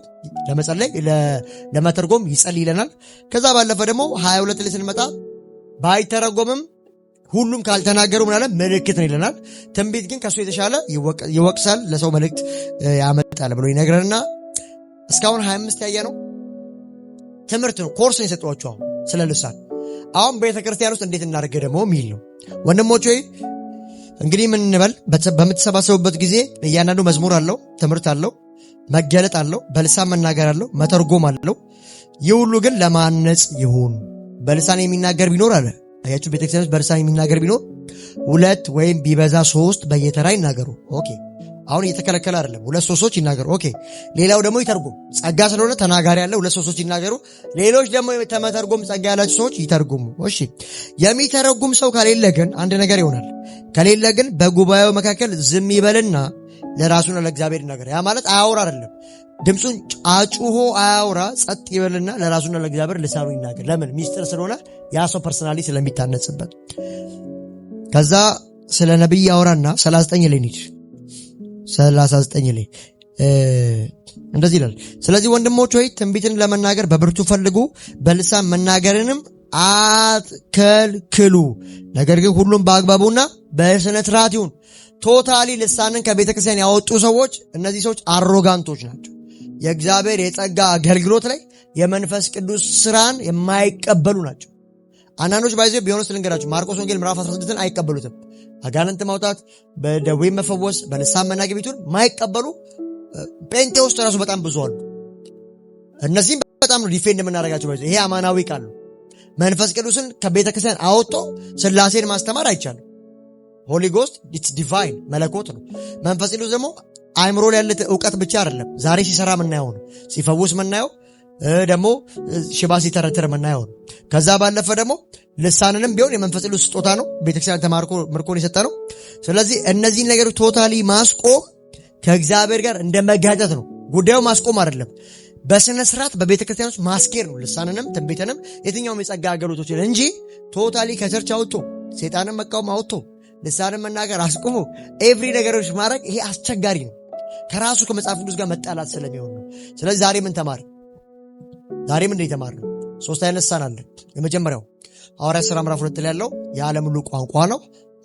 ለመጸለይ ለመተርጎም ይጸልይ ይለናል። ከዛ ባለፈ ደግሞ 22 ላይ ስንመጣ ባይተረጎምም ሁሉም ካልተናገሩ ምን አለ ምልክት ነው ይለናል። ትንቢት ግን ከሱ የተሻለ ይወቅሳል፣ ለሰው መልእክት ያመጣል ብሎ ይነግረንና እስካሁን 25 ያየነው ትምህርት ነው፣ ኮርስ ነው የሰጠኋችሁ ስለ ልሳን። አሁን ቤተክርስቲያን ውስጥ እንዴት እናደርግ ደግሞ የሚል ነው። ወንድሞች ሆይ እንግዲህ ምን እንበል? በምትሰባሰቡበት ጊዜ እያንዳንዱ መዝሙር አለው፣ ትምህርት አለው፣ መገለጥ አለው፣ በልሳን መናገር አለው፣ መተርጎም አለው። ይህ ሁሉ ግን ለማነጽ ይሁን። በልሳን የሚናገር ቢኖር አለ አያችሁ፣ ቤተክርስቲያን ውስጥ በልሳን የሚናገር ቢኖር 2 ወይም ቢበዛ 3 በየተራ ይናገሩ። ኦኬ አሁን እየተከለከለ አይደለም። 2 3 ይናገሩ። ኦኬ ሌላው ደግሞ ይተርጉም። ጸጋ ስለሆነ ተናጋሪ ያለ 2 3 ይናገሩ። ሌሎች ደግሞ የተመተርጎም ጸጋ ያላቸው ሰዎች ይተርጉሙ። እሺ የሚተረጉም ሰው ከሌለ ግን አንድ ነገር ይሆናል። ከሌለ ግን በጉባኤው መካከል ዝም ይበልና ለራሱና ለእግዚአብሔር ይናገር። ያ ማለት አያውራ አይደለም። ድምፁን አጩሆ አያውራ፣ ጸጥ ይበልና ለራሱና ለእግዚአብሔር ልሳኑ ይናገር። ለምን? ሚስጥር ስለሆነ ያ ሰው ፐርሰናሊ ስለሚታነጽበት። ከዛ ስለ ነብይ ያወራና 39 ላይ እንሂድ። 39 ላይ እንደዚህ ይላል። ስለዚህ ወንድሞች ሆይ ትንቢትን ለመናገር በብርቱ ፈልጉ፣ በልሳን መናገርንም አትከልክሉ። ነገር ግን ሁሉም በአግባቡና በስነ ስርዓት ይሁን። ቶታሊ ልሳንን ከቤተክርስቲያን ያወጡ ሰዎች እነዚህ ሰዎች አሮጋንቶች ናቸው። የእግዚአብሔር የጸጋ አገልግሎት ላይ የመንፈስ ቅዱስ ስራን የማይቀበሉ ናቸው። አንዳንዶች ባይዘው ቢሆንስ ልንገራችሁ፣ ማርቆስ ወንጌል ምዕራፍ 16ን አይቀበሉትም። አጋንንት ማውጣት፣ በደዌ መፈወስ፣ በልሳን መናገር ቢቱን ማይቀበሉ ጴንጤ ውስጥ ራሱ በጣም ብዙ አሉ። እነዚህም በጣም ነው ዲፌንድ የምናደርጋቸው። ባይዘው ይሄ አማናዊ ቃል ነው። መንፈስ ቅዱስን ከቤተክርስቲያን አወጥቶ ስላሴን ማስተማር አይቻልም። ሆሊ ጎስት ኢትስ ዲቫይን መለኮት ነው። መንፈስ ቅዱስ ደግሞ አይምሮ ላይ ያለ ዕውቀት ብቻ አይደለም። ዛሬ ሲሰራ ምናየው ነው፣ ሲፈውስ ምናየው ደግሞ ሽባ ሲተረተር ምናየው ነው። ከዛ ባለፈ ደግሞ ልሳንንም ቢሆን የመንፈስ ቅዱስ ስጦታ ነው። ቤተክርስቲያን ተማርኮ ምርኮን የሰጠ ነው። ስለዚህ እነዚህን ነገሮች ቶታሊ ማስቆም ከእግዚአብሔር ጋር እንደ መጋጨት ነው። ጉዳዩ ማስቆም አይደለም። በስነ ስርዓት በቤተ ክርስቲያን ውስጥ ማስኬር ነው። ልሳንንም ትንቢትንም የትኛውም የጸጋ አገልግሎቶችን እንጂ ቶታሊ ከቸርች አውጥቶ ሰይጣንን መቃወም አውጥቶ ልሳንን መናገር አስቆሞ ኤቭሪ ነገሮች ማድረግ ይሄ አስቸጋሪ ነው። ከራሱ ከመጽሐፍ ቅዱስ ጋር መጣላት ስለሚሆን ነው። ስለዚህ ዛሬ ምን ተማርን? ዛሬ ምን ተማርን? ሶስት አይነት ልሳን አለ። የመጀመሪያው ሐዋርያት ሥራ ምዕራፍ 2 ላይ ያለው የዓለም ሁሉ ቋንቋ ነው።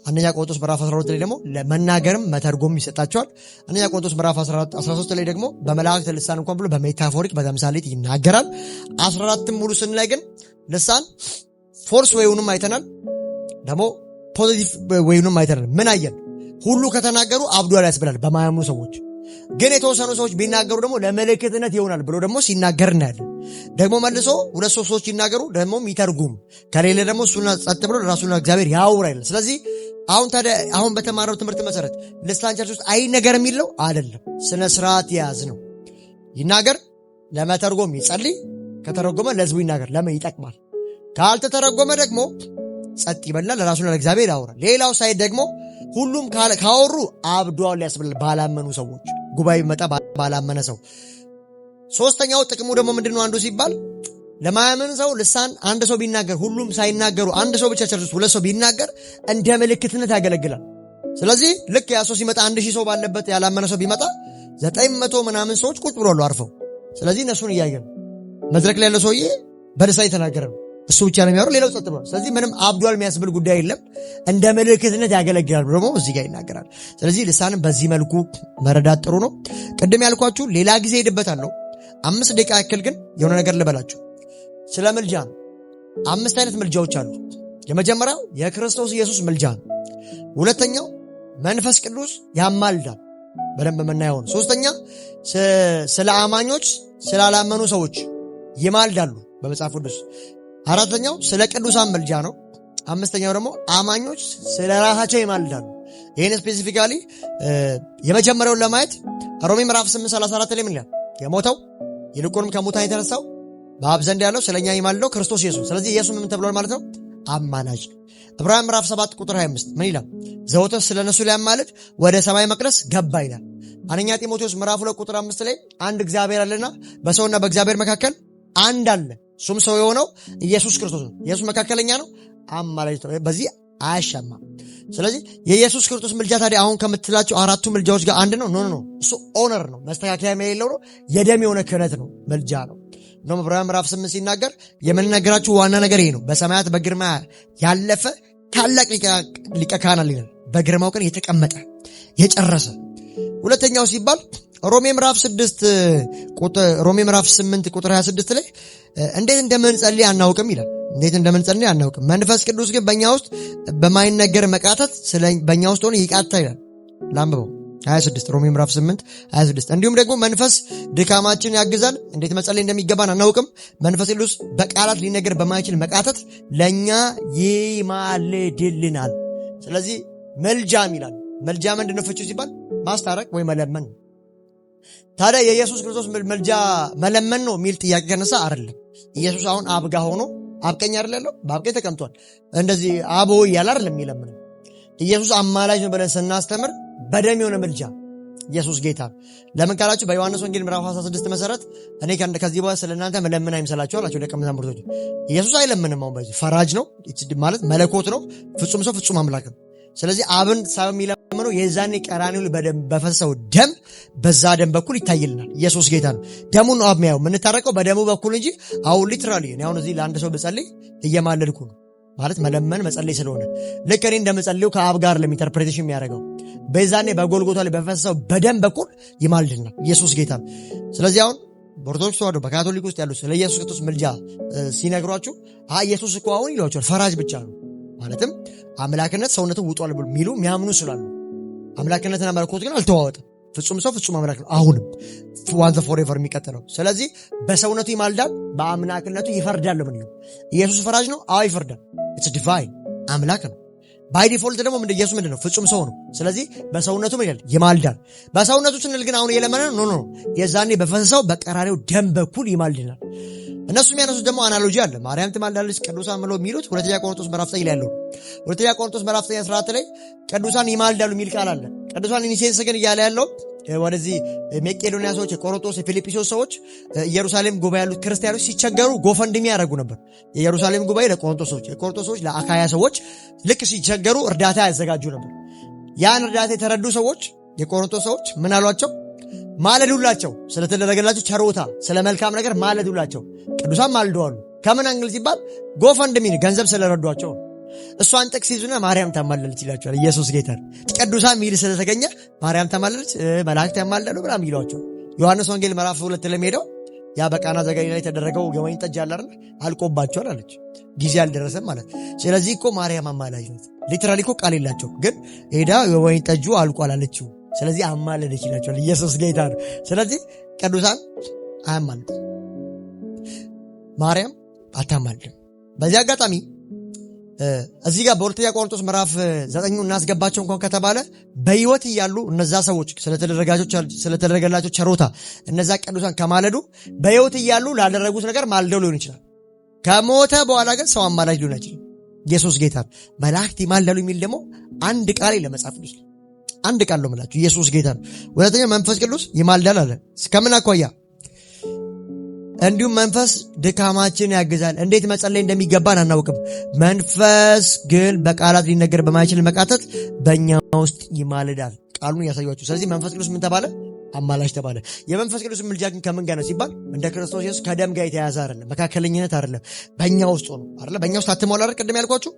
አንደኛ ቆሮንቶስ ምዕራፍ 12 ላይ ደግሞ ለመናገርም መተርጎም ይሰጣቸዋል። አንደኛ ቆሮንቶስ ምዕራፍ 13 ላይ ደግሞ በመላእክት ልሳን እንኳን ብሎ በሜታፎሪክ በተምሳሌት ይናገራል። 14 ሙሉ ስንላይ ግን ልሳን ፎርስ ወይንም አይተናል፣ ደግሞ ፖዚቲቭ ወይንም አይተናል። ምን አየን? ሁሉ ከተናገሩ አብዷል ያስብላል በማያምኑ ሰዎች። ግን የተወሰኑ ሰዎች ቢናገሩ ደግሞ ለምልክትነት ይሆናል ብሎ ደግሞ ሲናገር እናያለን። ደግሞ መልሶ ሁለት ሶስት ሰዎች ይናገሩ ደግሞ ይተርጉም፣ ከሌለ ደግሞ እሱና ጸጥ ብሎ ራሱና እግዚአብሔር ያውራ ይላል። ስለዚህ አሁን በተማረው ትምህርት መሰረት ልሳን ቸርች ውስጥ አይነገር የሚለው አይደለም፣ ስነ ስርዓት የያዝ ነው። ይናገር፣ ለመተርጎም ይጸልይ፣ ከተረጎመ ለህዝቡ ይናገር። ለምን ይጠቅማል። ካልተተረጎመ ደግሞ ጸጥ ይበላል፣ ለራሱና ለእግዚአብሔር ያውራ። ሌላው ሳይድ ደግሞ ሁሉም ካወሩ አብዷል ያስብላል ባላመኑ ሰዎች፣ ጉባኤ ቢመጣ ባላመነ ሰው። ሶስተኛው ጥቅሙ ደግሞ ምንድነው? አንዱ ሲባል ለማያምን ሰው ልሳን አንድ ሰው ቢናገር ሁሉም ሳይናገሩ አንድ ሰው ብቻ ቸርች ውስጥ ሁለት ሰው ቢናገር እንደ ምልክትነት ያገለግላል። ስለዚህ ልክ ያ ሰው ሲመጣ 1000 ሰው ባለበት ያላመነ ሰው ቢመጣ 900 ምናምን ሰዎች ቁጭ ብለዋል አርፈው። ስለዚህ እነሱን እያየን መድረክ ላይ ያለው ሰውዬ በልሳን የተናገረ ነው፣ እሱ ብቻ ነው የሚያወራው፣ ሌላው ጸጥ ብሏል። ስለዚህ ምንም አብዷል የሚያስብል ጉዳይ የለም፣ እንደ ምልክትነት ያገለግላል ብሎ ደግሞ እዚህ ጋር ይናገራል። ስለዚህ ልሳንን በዚህ መልኩ መረዳት ጥሩ ነው። ቅድም ያልኳችሁ ሌላ ጊዜ ሄድበታለሁ። 5 ደቂቃ ያክል ግን የሆነ ነገር ልበላችሁ ስለ ምልጃ ነው። 5 አይነት ምልጃዎች አሉ። የመጀመሪያው የክርስቶስ ኢየሱስ ምልጃ ነው። ሁለተኛው መንፈስ ቅዱስ ያማልዳል፣ በደንብ የምናየው ነው። ሶስተኛ ስለ አማኞች ስላላመኑ ሰዎች ይማልዳሉ በመጽሐፍ ቅዱስ። አራተኛው ስለ ቅዱሳን ምልጃ ነው። አምስተኛው ደግሞ አማኞች ስለ ራሳቸው ይማልዳሉ። ይህን ስፔሲፊካሊ የመጀመሪያውን ለማየት ሮሜ ምዕራፍ 8:34 ላይ ምን ይላል? የሞተው ይልቁንም ከሙታን የተነሳው በአብ ዘንድ ያለው ስለኛ ይማልደው ክርስቶስ ኢየሱስ። ስለዚህ ኢየሱስ ምን ተብሏል ማለት ነው? አማላጅ። ዕብራውያን ምዕራፍ 7:25 ምን ይላል? ዘወትር ስለነሱ ሊያማልድ ወደ ሰማይ መቅደስ ገባ ይላል። አንደኛ ጢሞቴዎስ ምዕራፍ 2:5 ላይ አንድ እግዚአብሔር አለና በሰውና በእግዚአብሔር መካከል አንድ አለ፣ እሱም ሰው የሆነው ኢየሱስ ክርስቶስ ነው። ኢየሱስ መካከለኛ ነው፣ አማላጅ ነው። በዚህ አያሻማም። ስለዚህ የኢየሱስ ክርስቶስ ምልጃ ታዲያ አሁን ከምትላቸው 4ቱ ምልጃዎች ጋር አንድ ነው? ኖ እሱ ኦነር ነው፣ መስተካከያ የሌለው ነው፣ የደም የሆነ ክህነት ነው፣ ምልጃ ነው። ነው ዕብራውያን ምዕራፍ 8 ሲናገር የምንነግራችሁ ዋና ነገር ይሄ ነው፣ በሰማያት በግርማ ያለፈ ታላቅ ሊቀ ካህናት ይላል። በግርማው ቀን የተቀመጠ የጨረሰ። ሁለተኛው ሲባል ሮሜ ምዕራፍ 8 ቁጥር 26 ላይ እንዴት እንደምንጸልይ አናውቅም ይላል። እንዴት እንደምንጸልይ አናውቅም፣ መንፈስ ቅዱስ ግን በእኛ ውስጥ በማይነገር መቃተት በእኛ ውስጥ ሆኖ ይቃታ ይላል። ላንብበው 26 ሮሜ ምዕራፍ 8:26 እንዲሁም ደግሞ መንፈስ ድካማችን ያግዛል፣ እንዴት መጸለይ እንደሚገባን አናውቅም፣ መንፈስ ቅዱስ በቃላት ሊነገር በማይችል መቃተት ለኛ ይማልድልናል። ስለዚህ መልጃም ይላል። መልጃ ምንድነው ፍቺው ሲባል ማስታረቅ ወይ መለመን። ታዲያ የኢየሱስ ክርስቶስ መልጃ መለመን ነው የሚል ጥያቄ ከነሳ አይደለም። ኢየሱስ አሁን አብጋ ሆኖ አብቀኝ አይደለም፣ በአብቀኝ ተቀምጧል። እንደዚህ አቦ እያለ አይደለም የሚለምን። ኢየሱስ አማላጅ ነው ብለን ስናስተምር በደም የሆነ ምልጃ ኢየሱስ ጌታ። ለምን ካላችሁ በዮሐንስ ወንጌል ምዕራፍ 16 መሰረት እኔ ከዚህ በኋላ ስለእናንተ መለምን አይምሰላችሁ አላቸው ደቀ መዛሙርቶች። ኢየሱስ አይለምንም። አሁን በዚህ ፈራጅ ነው ማለት መለኮት ነው፣ ፍጹም ሰው ፍጹም አምላክ ነው። ስለዚህ አብን ሳይሆን የሚለምነው የዛኔ ቀራንዮ በደም በፈሰሰው ደም፣ በዛ ደም በኩል ይታይልናል። ኢየሱስ ጌታ ነው። ደሙን ነው አብ የሚያየው። የምንታረቀው በደሙ በኩል እንጂ አሁን ሊትራሊ እኔ አሁን እዚህ ለአንድ ሰው ብጸልይ እየማለድኩ ነው ማለት መለመን መጸለይ ስለሆነ ልክ እኔ እንደምጸልየው ከአብ ጋር ለኢንተርፕሬቴሽን የሚያደርገው በዛኔ በጎልጎታ ላይ በፈሰሰው በደም በኩል ይማልድናል። ኢየሱስ ጌታ ነው። ስለዚህ አሁን በኦርቶዶክስ ተዋሕዶ በካቶሊክ ውስጥ ያሉት ስለ ኢየሱስ ክርስቶስ ምልጃ ሲነግሯችሁ ኢየሱስ እኮ አሁን ይሏቸዋል ፈራጅ ብቻ ነው ማለትም አምላክነት ሰውነቱ ውጧል ብሎ የሚሉ የሚያምኑ ስላሉ፣ አምላክነትና መለኮት ግን አልተዋወጠም። ፍጹም ሰው ፍጹም አምላክ ነው፣ አሁንም ዋንስ ፎሬቨር የሚቀጥለው። ስለዚህ በሰውነቱ ይማልዳል፣ በአምላክነቱ ይፈርዳል። ምን ነው ኢየሱስ ፈራጅ ነው? አዎ ይፈርዳል። ኢትስ ዲቫይን አምላክ ነው። ባይ ዲፎልት ደግሞ ኢየሱስ ምንድነው? ፍጹም ሰው ነው። ስለዚህ በሰውነቱ ምን ይላል? ይማልዳል። በሰውነቱ ስንል ግን አሁን የለመነ ኖ የዛኔ በፈሰሰው በቀራኔው ደም በኩል ይማልድናል። እነሱ የሚያነሱት ደግሞ አናሎጂ አለ። ማርያም ትማልዳለች፣ ቅዱሳን ብለው የሚሉት ሁለተኛ ቆሮንቶስ ምዕራፍ 9 ላይ ያለው። ሁለተኛ ቆሮንቶስ ምዕራፍ 9 14 ላይ ቅዱሳን ይማልዳሉ የሚል ቃል አለ። ቅዱሳን ኢኒሴንስ ግን እያለ ያለው ወደዚህ መቄዶንያ ሰዎች፣ የቆሮንቶስ፣ የፊልጵስዩስ ሰዎች ኢየሩሳሌም ጉባኤ ያሉት ክርስቲያኖች ሲቸገሩ ጎፈንድሚ ያደርጉ ነበር። የኢየሩሳሌም ጉባኤ ለቆሮንቶስ ሰዎች፣ የቆሮንቶስ ሰዎች ለአካያ ሰዎች ልክ ሲቸገሩ እርዳታ ያዘጋጁ ነበር። ያን እርዳታ የተረዱ ሰዎች የቆሮንቶስ ሰዎች ምን አሏቸው? ማለዱላቸው። ስለተደረገላቸው ቸሮታ፣ ስለ መልካም ነገር ማለዱላቸው። ቅዱሳን ማልደዋሉ። ከምን አንግል ሲባል ጎፈንድሚ ገንዘብ ስለረዷቸው። እሷን ጥቅስ ይዙና ማርያም ታማለለች ይላቸዋል። ኢየሱስ ጌታ። ቅዱሳን ሚል ስለተገኘ ማርያም ታማለለች፣ መላእክት ያማለሉ ብላም ይሏቸው። ዮሐንስ ወንጌል ምዕራፍ 2 ለሚሄደው ያ በቃና ዘገሊላ ላይ የተደረገው የወይን ጠጅ አለ አይደል? አልቆባቸዋል አለች። ጊዜ አልደረሰም ማለት። ስለዚህ እኮ ማርያም አማላጅ ናት። ሊትራሊ እኮ ቃል የላቸው፣ ግን ሄዳ የወይን ጠጁ አልቋል አለችው። ስለዚህ አማለለች ይላቸዋል። ኢየሱስ ጌታ ነው። ስለዚህ ቅዱሳን አያማልዱም፣ ማርያም አታማልድም። በዚህ አጋጣሚ እዚህ ጋር በሁለተኛ ቆሮንቶስ ምዕራፍ 9 እናስገባቸው እንኳን ከተባለ በሕይወት እያሉ እነዛ ሰዎች ስለተደረገላቸው ቸሮታ እነዛ ቅዱሳን ከማለዱ በሕይወት እያሉ ላደረጉት ነገር ማልደው ሊሆን ይችላል። ከሞተ በኋላ ግን ሰው አማላጅ ሊሆን አይችልም። ኢየሱስ ጌታ። መላእክት ይማልዳሉ የሚል ደግሞ አንድ ቃል ለመጻፍ ቅዱስ አንድ ቃል ነው የምላችሁ። ኢየሱስ ጌታ ነው። ሁለተኛ መንፈስ ቅዱስ ይማልዳል አለ። ከምን አኳያ? እንዲሁም መንፈስ ድካማችን ያግዛል። እንዴት መጸለይ እንደሚገባን አናውቅም። መንፈስ ግን በቃላት ሊነገር በማይችል መቃተት በእኛ ውስጥ ይማልዳል። ቃሉን ያሳያችሁ። ስለዚህ መንፈስ ቅዱስ ምን ተባለ? አማላጅ ተባለ። የመንፈስ ቅዱስ ምልጃ ግን ከምን ጋር ነው ሲባል እንደ ክርስቶስ ኢየሱስ ከደም ጋር የተያዘ አይደለም፣ መካከለኝነት አይደለም፣ በእኛ ውስጥ ነው አይደለ? በእኛ ውስጥ ታትመዋል አይደል? ቅድም ያልኳችሁ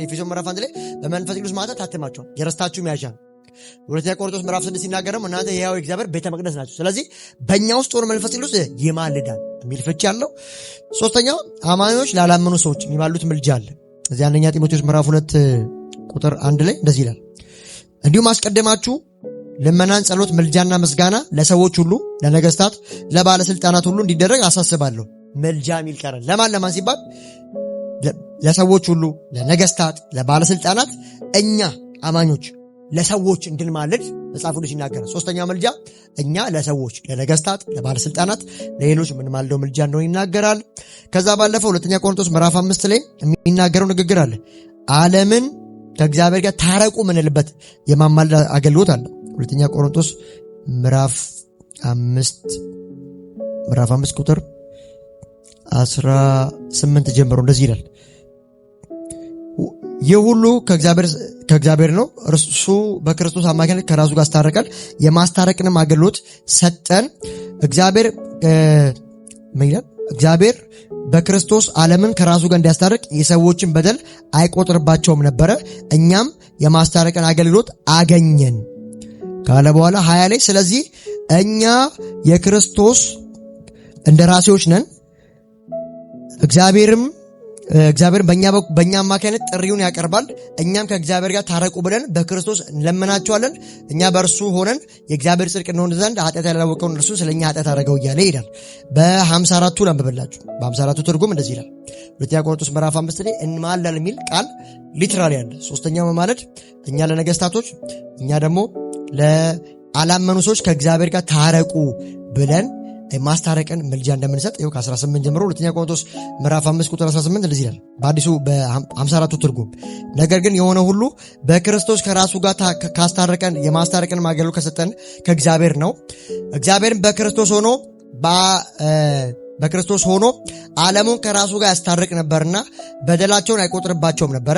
ኤፌሶን ምዕራፍ 1 ላይ በመንፈስ ቅዱስ ማለት ታትማችኋል፣ የርስታችሁ መያዣ ነው። ሁለተኛ ቆሮንቶስ ምዕራፍ 6 ሲናገረው እናንተ የሕያው እግዚአብሔር ቤተ መቅደስ ናችሁ። ስለዚህ በእኛ ውስጥ ሆኖ መንፈስ ቅዱስ ይማልዳል የሚል ፍቺ አለው። ሶስተኛው አማኞች ላላመኑ ሰዎች የሚማሉት ምልጃ አለ። እዚህ አንደኛ ጢሞቴዎስ ምዕራፍ 2 ቁጥር 1 ላይ እንደዚህ ይላል፣ እንዲሁም አስቀድማችሁ ልመናን፣ ጸሎት፣ ምልጃና ምስጋና ለሰዎች ሁሉ፣ ለነገስታት፣ ለባለስልጣናት ሁሉ እንዲደረግ አሳስባለሁ። ምልጃ የሚል ቃል ለማን ሲባል ለሰዎች ሁሉ፣ ለነገስታት፣ ለባለስልጣናት፣ እኛ አማኞች ለሰዎች እንድንማልድ መጽሐፍ ቅዱስ ይናገራል። ሶስተኛው ምልጃ እኛ ለሰዎች፣ ለነገስታት፣ ለባለስልጣናት፣ ለሌሎች የምንማልደው ምልጃ እንደሆነ ይናገራል። ከዛ ባለፈው ሁለተኛ ቆሮንቶስ ምዕራፍ 5 ላይ የሚናገረው ንግግር አለ። ዓለምን ከእግዚአብሔር ጋር ታረቁ ምንልበት የማማለድ አገልግሎት አለ። ሁለተኛ ቆሮንቶስ ምዕራፍ 5 ቁጥር 18 ጀምሮ እንደዚህ ይላል፣ ይህ ሁሉ ከእግዚአብሔር ነው። እርሱ በክርስቶስ አማካኝነት ከራሱ ጋር አስታረቀን፣ የማስታረቅንም አገልግሎት ሰጠን። እግዚአብሔር በክርስቶስ ዓለምን ከራሱ ጋር እንዲያስታርቅ የሰዎችን በደል አይቆጥርባቸውም ነበረ፣ እኛም የማስታረቅን አገልግሎት አገኘን ካለ በኋላ 20 ላይ ስለዚህ እኛ የክርስቶስ እንደራሴዎች ነን፣ እግዚአብሔር በእኛ አማካይነት ጥሪውን ያቀርባል። እኛም ከእግዚአብሔር ጋር ታረቁ ብለን በክርስቶስ እንለምናቸዋለን። እኛ በእርሱ ሆነን የእግዚአብሔር ጽድቅ እንሆን ዘንድ ኃጢአት ያላወቀውን እርሱ ስለኛ ኃጢአት አደረገው እያለ ይሄዳል። በ54ቱ ላንብብላችሁ። በ54ቱ ትርጉም እንደዚህ ይላል። ሁለተኛ ቆሮንቶስ ምዕራፍ 5 ላይ እንማልዳለን የሚል ቃል ሊትራሊ አለ። ሶስተኛው መማለድ እኛ ለነገስታቶች፣ እኛ ደግሞ ለአላመኑ ሰዎች ከእግዚአብሔር ጋር ታረቁ ብለን ማስታረቅን ምልጃ እንደምንሰጥ ይኸው ከ18 ጀምሮ ሁለተኛ ቆሮንቶስ ምዕራፍ 5 ቁጥር 18 እንደዚህ ይላል በአዲሱ በ54ቱ ትርጉም። ነገር ግን የሆነ ሁሉ በክርስቶስ ከራሱ ጋር ካስታረቀን የማስታረቅን አገልግሎት ከሰጠን ከእግዚአብሔር ነው። እግዚአብሔርን በክርስቶስ ሆኖ ዓለሙን ከራሱ ጋር ያስታርቅ ነበርና በደላቸውን አይቆጥርባቸውም ነበረ፣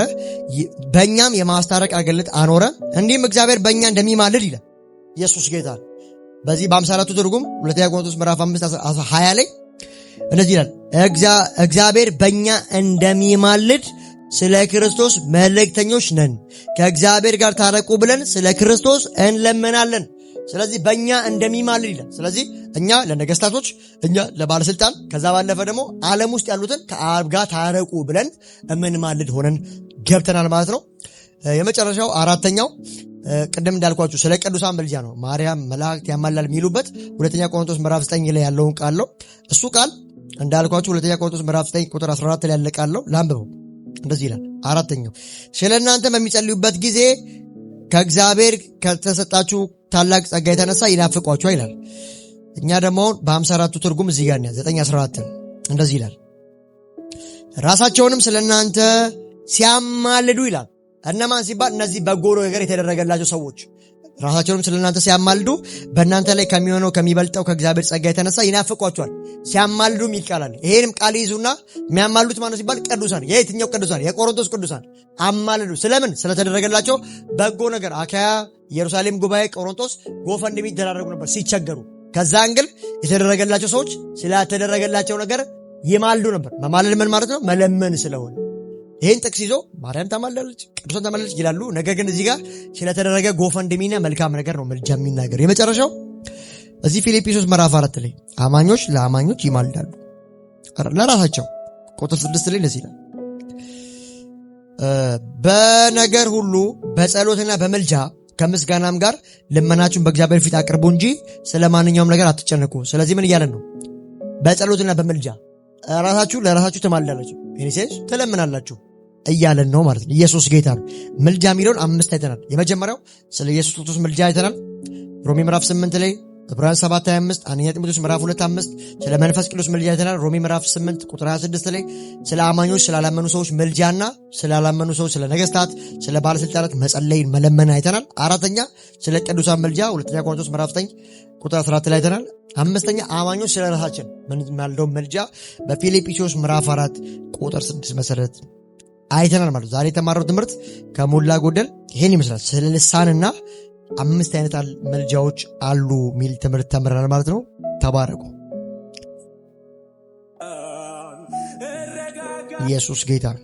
በእኛም የማስታረቅ አገልግሎት አኖረ። እንዲህም እግዚአብሔር በእኛ እንደሚማልድ ይላል። ኢየሱስ ጌታ። በዚህ በ54ቱ ትርጉም ሁለተኛ ቆሮንቶስ ምዕራፍ 5:20 ላይ እንደዚህ ይላል፣ እግዚአብሔር በእኛ እንደሚማልድ ስለ ክርስቶስ መልእክተኞች ነን፣ ከእግዚአብሔር ጋር ታረቁ ብለን ስለ ክርስቶስ እንለምናለን። ስለዚህ በእኛ እንደሚማልድ ይላል። ስለዚህ እኛ ለነገስታቶች፣ እኛ ለባለስልጣን፣ ከዛ ባለፈ ደግሞ ዓለም ውስጥ ያሉትን ከአብ ጋር ታረቁ ብለን እምንማልድ ሆነን ገብተናል ማለት ነው። የመጨረሻው አራተኛው ቅድም እንዳልኳችሁ ስለ ቅዱሳን ምልጃ ነው። ማርያም መላእክት ያማላል የሚሉበት ሁለተኛ ቆሮንቶስ ምዕራፍ 9 ላይ ያለውን ቃል ነው። እሱ ቃል እንዳልኳችሁ ሁለተኛ ቆሮንቶስ ምዕራፍ 9 ቁጥር 14 ላይ ያለ ቃል ነው። ላንብበው። እንደዚህ ይላል። አራተኛው ስለ እናንተ በሚጸልዩበት ጊዜ ከእግዚአብሔር ከተሰጣችሁ ታላቅ ጸጋ የተነሳ ይናፍቋችሁ ይላል። እኛ ደግሞ በ54ቱ ትርጉም እዚህ ጋር 9:14 እንደዚህ ይላል፣ ራሳቸውንም ስለ እናንተ ሲያማልዱ ይላል። እነማን ሲባል እነዚህ በጎ ነገር የተደረገላቸው ሰዎች ራሳቸውንም ስለናንተ ሲያማልዱ በእናንተ ላይ ከሚሆነው ከሚበልጠው ከእግዚአብሔር ጸጋ የተነሳ ይናፍቋቸዋል። ሲያማልዱ የሚል ቃል አለ። ይሄንም ቃል ይዙና የሚያማልዱት ማነው ሲባል ቅዱሳን። የየትኛው ቅዱሳን? የቆሮንቶስ ቅዱሳን አማልዱ። ስለምን? ስለተደረገላቸው በጎ ነገር። አካያ፣ ኢየሩሳሌም ጉባኤ፣ ቆሮንቶስ ጎፈንድሚ ይደራረጉ ነበር ሲቸገሩ። ከዛ እንግል የተደረገላቸው ሰዎች ስለተደረገላቸው ነገር ይማልዱ ነበር። መማለድ ምን ማለት ነው? መለመን ስለሆነ ይህን ጥቅስ ይዞ ማርያም ተማለለች፣ ቅዱሳን ተማለለች ይላሉ። ነገር ግን እዚህ ጋር ስለተደረገ ጎፈንድሚና መልካም ነገር ነው ምልጃ የሚናገር። የመጨረሻው እዚህ ፊልጵስዩስ ምዕራፍ 4 ላይ አማኞች ለአማኞች ይማልዳሉ ለራሳቸው። ቁጥር 6 ላይ እንደዚህ ይላል፣ በነገር ሁሉ በጸሎትና በመልጃ ከምስጋናም ጋር ልመናችሁን በእግዚአብሔር ፊት አቅርቡ እንጂ ስለ ማንኛውም ነገር አትጨነቁ። ስለዚህ ምን እያለን ነው? በጸሎትና በመልጃ ራሳችሁ ለራሳችሁ ትማልዳላችሁ፣ ኢኒሴንስ ትለምናላችሁ እያለን ነው ማለት ነው። ኢየሱስ ጌታ ነው። ምልጃ የሚለውን 5 አይተናል። የመጀመሪያው ስለ ኢየሱስ ክርስቶስ ምልጃ አይተናል። ሮሜ ምዕራፍ 8 ላይ፣ ዕብራውያን 7:25፣ አንደኛ ጢሞቴዎስ ምዕራፍ 2:5 ስለ መንፈስ ቅዱስ ምልጃ አይተናል። ሮሜ ምዕራፍ 8 ቁጥር 26 ላይ ስለ አማኞች ስላላመኑ ሰዎች ምልጃና ስላላመኑ ሰዎች ስለ ነገስታት፣ ስለ ባለስልጣናት መጸለይን መለመን አይተናል። አራተኛ ስለ ቅዱሳን ምልጃ ሁለተኛ ቆሮንቶስ ምዕራፍ 9 ቁጥር 14 ላይ አይተናል። አምስተኛ አማኞች ስለ ራሳችን ምንማልደው ምልጃ በፊልጵስዩስ ምዕራፍ 4 ቁጥር 6 መሰረት አይተናል ማለት። ዛሬ የተማረው ትምህርት ከሞላ ጎደል ይሄን ይመስላል። ስለ ልሳንና 5 አይነት ምልጃዎች አሉ ሚል ትምህርት ተምረናል ማለት ነው። ተባረኩ። ኢየሱስ ጌታ ነው።